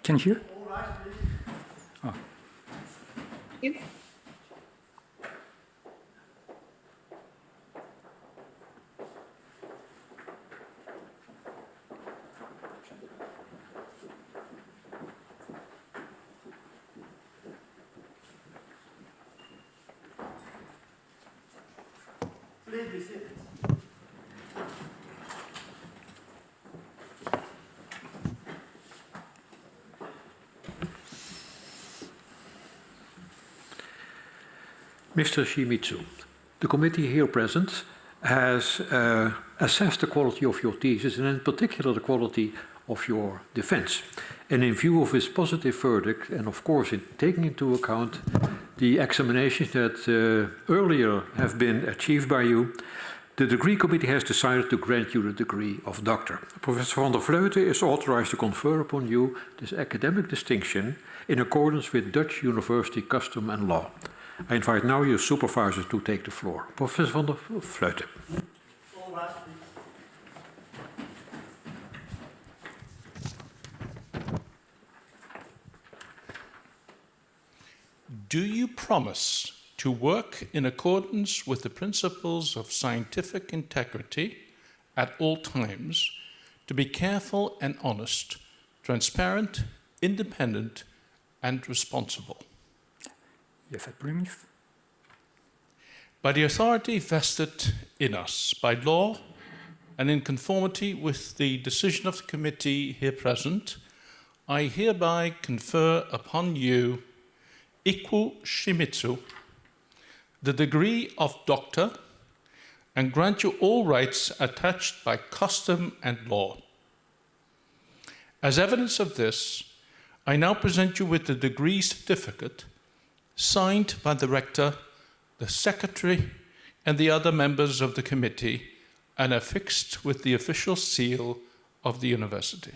Can you hear? Mr. Shimizu, the committee here present has assessed the quality of your thesis and in particular the quality of your defense. And in view of its positive verdict and of course in taking into account the examinations that earlier have been achieved by you, the degree committee has decided to grant you the degree of doctor. Professor van der Vleuten is authorized to confer upon you this academic distinction in accordance with Dutch university custom and law. I invite now your supervisor to take the floor. Professor van der Vleuten. Do you promise to work in accordance with the principles of scientific integrity at all times, to be careful and honest, transparent, independent, and responsible? Yes, I promise. By the authority vested in us by law and in conformity with the decision of the committee here present, I hereby confer upon you, Ikuo Shimizu, the degree of doctor and grant you all rights attached by custom and law. As evidence of this, I now present you with the degree certificate signed by the rector, the secretary, and the other members of the committee, and affixed with the official seal of the university.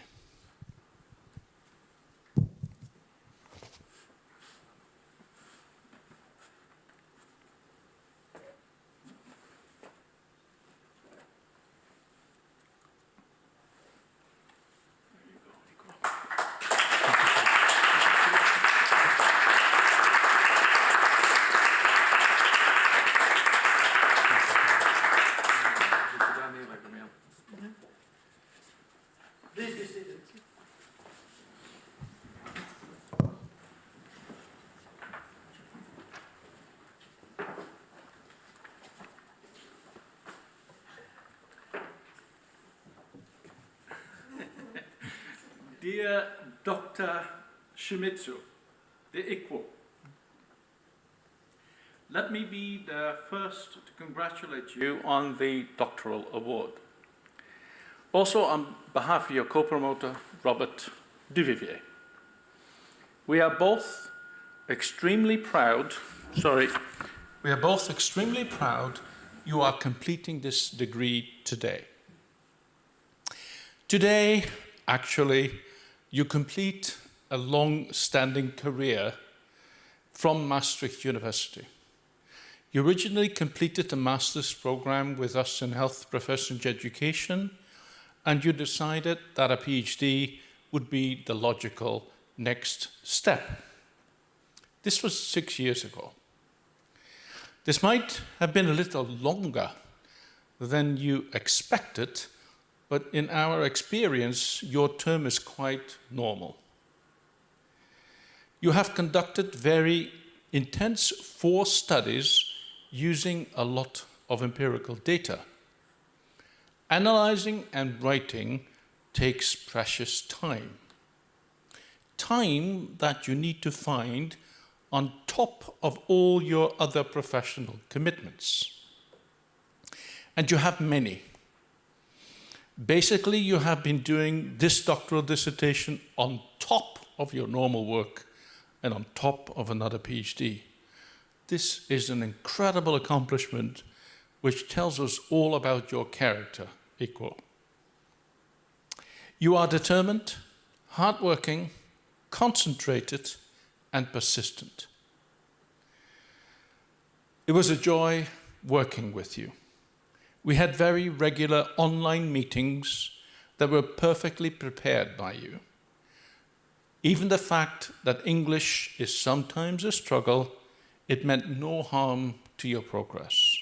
Dear Dr. Shimizu, the Ikuo, let me be the first to congratulate you on the doctoral award. Also on behalf of your co-promoter, Robert Duvivier. We are both extremely proud you are completing this degree today. Today, actually, you complete a long-standing career from Maastricht University. You originally completed the master's program with us in health professional education, and you decided that a PhD would be the logical next step. This was 6 years ago. This might have been a little longer than you expected, but in our experience, your term is quite normal. You have conducted very intense 4 studies using a lot of empirical data. Analyzing and writing takes precious time. Time that you need to find on top of all your other professional commitments. And you have many. Basically, you have been doing this doctoral dissertation on top of your normal work and on top of another PhD. This is an incredible accomplishment which tells us all about your character, Ikuo. You are determined, hardworking, concentrated, and persistent. It was a joy working with you. We had very regular online meetings that were perfectly prepared by you. Even the fact that English is sometimes a struggle, it meant no harm to your progress.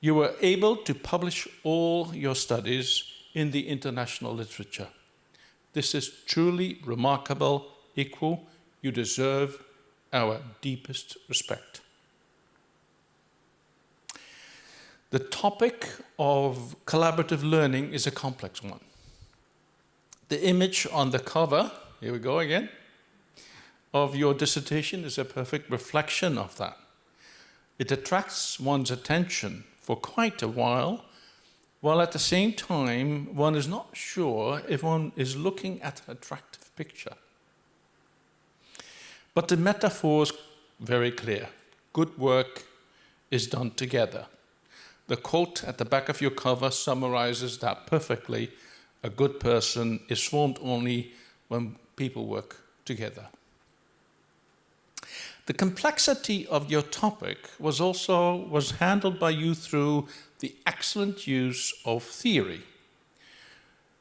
You were able to publish all your studies in the international literature. This is truly remarkable. Ikuo, you deserve our deepest respect. The topic of collaborative learning is a complex one. The image on the cover, here we go again, of your dissertation is a perfect reflection of that. It attracts one's attention for quite a while at the same time one is not sure if one is looking at an attractive picture. But the metaphor is very clear. Good work is done together. The quote at the back of your cover summarizes that perfectly. A good person is formed only when people work together. The complexity of your topic was handled by you through the excellent use of theory.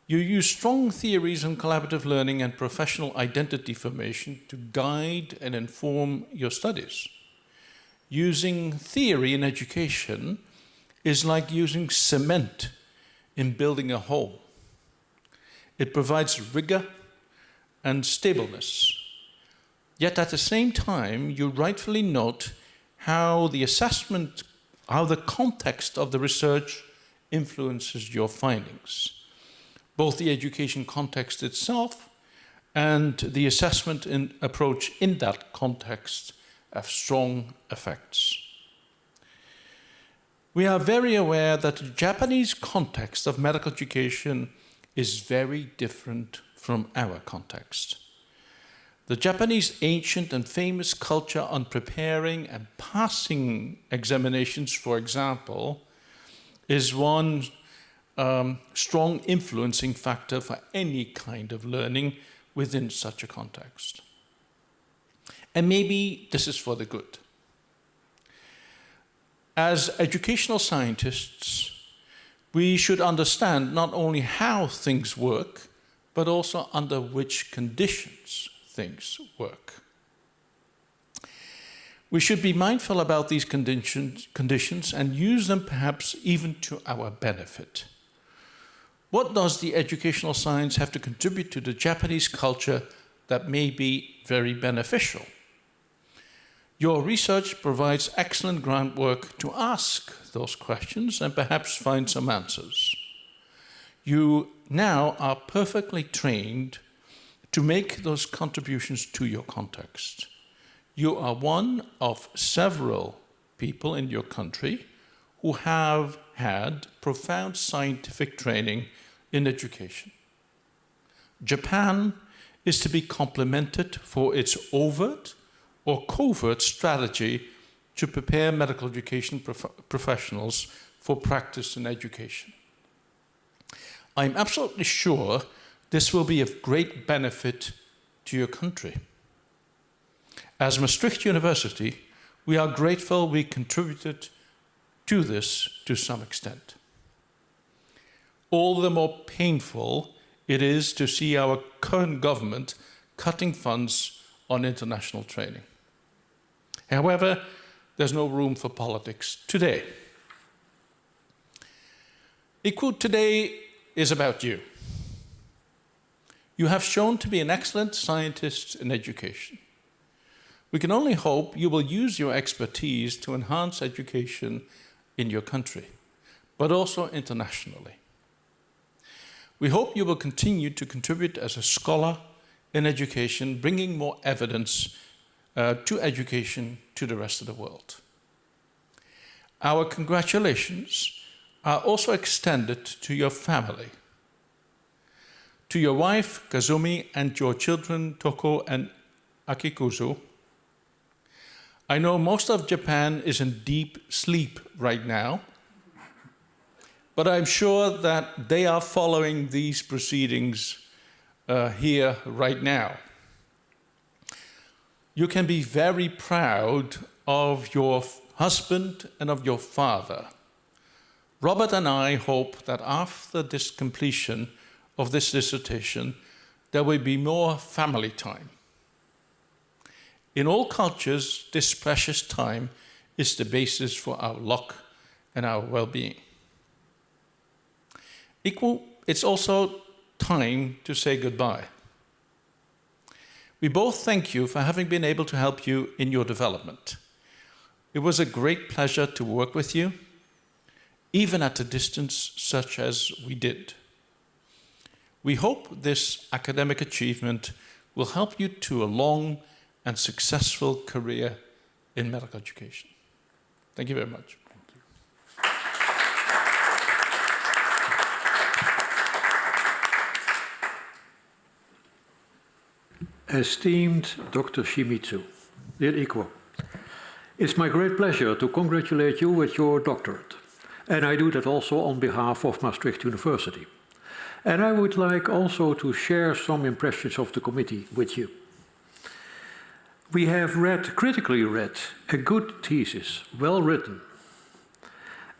You use strong theories on collaborative learning and professional identity formation to guide and inform your studies. Using theory in education is like using cement in building a home. It provides rigor and stableness. Yet at the same time, you rightfully note how the context of the research influences your findings. Both the education context itself and the assessment approach in that context have strong effects. We are very aware that the Japanese context of medical education is very different from our context. The Japanese ancient and famous culture on preparing and passing examinations, for example, is one strong influencing factor for any kind of learning within such a context. And maybe this is for the good. As educational scientists, we should understand not only how things work, but also under which conditions things work. We should be mindful about these conditions and use them perhaps even to our benefit. What does the educational science have to contribute to the Japanese culture that may be very beneficial? Your research provides excellent groundwork to ask those questions and perhaps find some answers. You now are perfectly trained to make those contributions to your context. You are one of several people in your country who have had profound scientific training in education. Japan is to be complimented for its overt or covert strategy to prepare medical education professionals for practice in education. I'm absolutely sure this will be of great benefit to your country. As Maastricht University, we are grateful we contributed to this to some extent. All the more painful it is to see our current government cutting funds on international training. However, there's no room for politics today. Ikuo, today is about you. You have shown to be an excellent scientist in education. We can only hope you will use your expertise to enhance education in your country, but also internationally. We hope you will continue to contribute as a scholar in education, bringing more evidence to education to the rest of the world. Our congratulations are also extended to your family, to your wife, Kazumi, and your children, Toko and Akikuzu. I know most of Japan is in deep sleep right now, but I'm sure that they are following these proceedings here right now. You can be very proud of your husband and of your father. Robert and I hope that after this completion of this dissertation, there will be more family time. In all cultures, this precious time is the basis for our luck and our well-being. It's also time to say goodbye. We both thank you for having been able to help you in your development. It was a great pleasure to work with you, even at a distance such as we did. We hope this academic achievement will help you to a long and successful career in medical education. Thank you very much. Esteemed Dr. Shimizu, dear Ikuo, it's my great pleasure to congratulate you with your doctorate. And I do that also on behalf of Maastricht University. And I would like also to share some impressions of the committee with you. We have critically read, a good thesis, well written.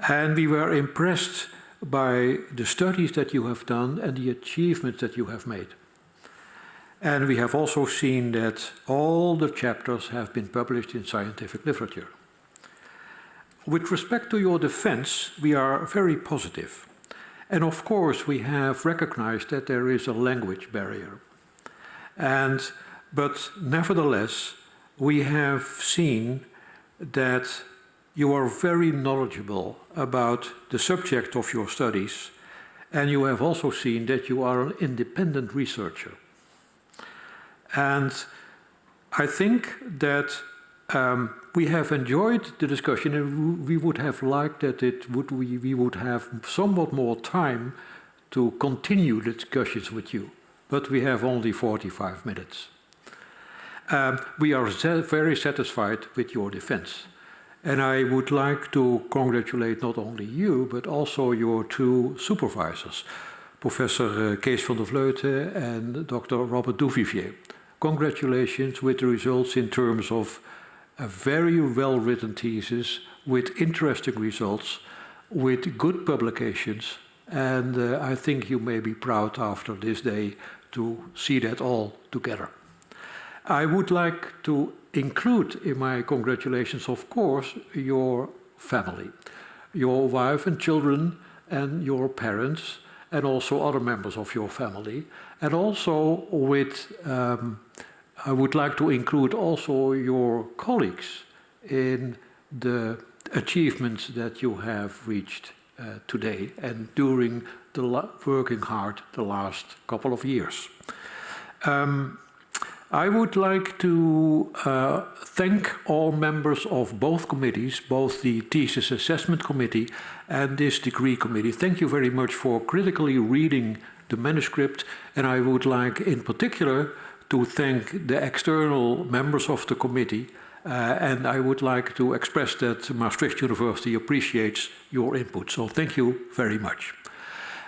And we were impressed by the studies that you have done and the achievements that you have made. And we have also seen that all the chapters have been published in scientific literature. With respect to your defense, we are very positive. And of course, we have recognized that there is a language barrier. But nevertheless, we have seen that you are very knowledgeable about the subject of your studies, and you have also seen that you are an independent researcher. And I think that we have enjoyed the discussion, and we would have liked that we would have somewhat more time to continue the discussions with you. But we have only 45 minutes. We are very satisfied with your defense. And I would like to congratulate not only you, but also your two supervisors, Professor Kees van der Vleuten and Dr. Robert Duvivier. Congratulations with the results in terms of a very well-written thesis with interesting results, with good publications, and I think you may be proud after this day to see that all together. I would like to include in my congratulations, of course, your family, your wife and children and your parents, and also other members of your family, and also I would like to include also your colleagues in the achievements that you have reached today and during working hard the last couple of years. I would like to thank all members of both committees, both the Thesis Assessment Committee and this Degree Committee. Thank you very much for critically reading the manuscript, and I would like in particular to thank the external members of the committee, and I would like to express that Maastricht University appreciates your input. So thank you very much.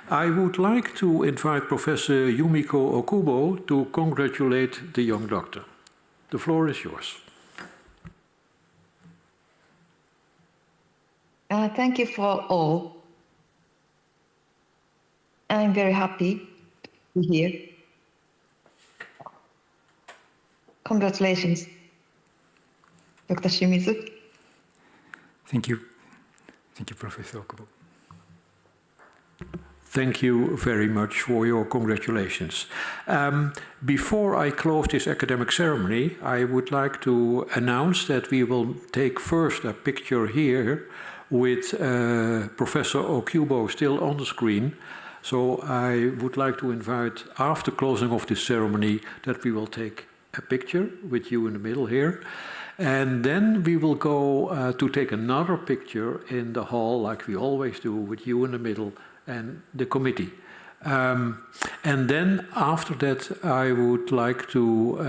I would like to invite Professor Yumiko Okubo to congratulate the young doctor. The floor is yours. Thank you for all. I'm very happy to be here. Congratulations, Dr. Shimizu. Thank you. Thank you, Professor Okubo. Thank you very much for your congratulations. Before I close this academic ceremony, I would like to announce that we will take first a picture here with Professor Okubo still on the screen. So I would like to invite, after closing of this ceremony, that we will take a picture with you in the middle here. And then we will go to take another picture in the hall, like we always do, with you in the middle and the committee. And then after that, I would like to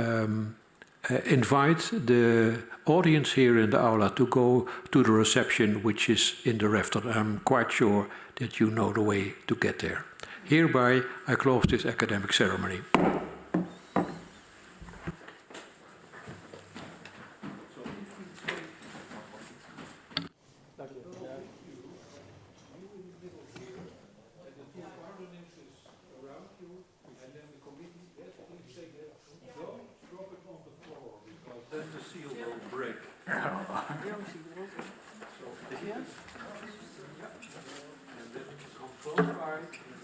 invite the audience here in the aula to go to the reception, which is in the rafter. I'm quite sure that you know the way to get there. Hereby, I close this academic ceremony. Around you, and then the committee, yes, break. And then control 5.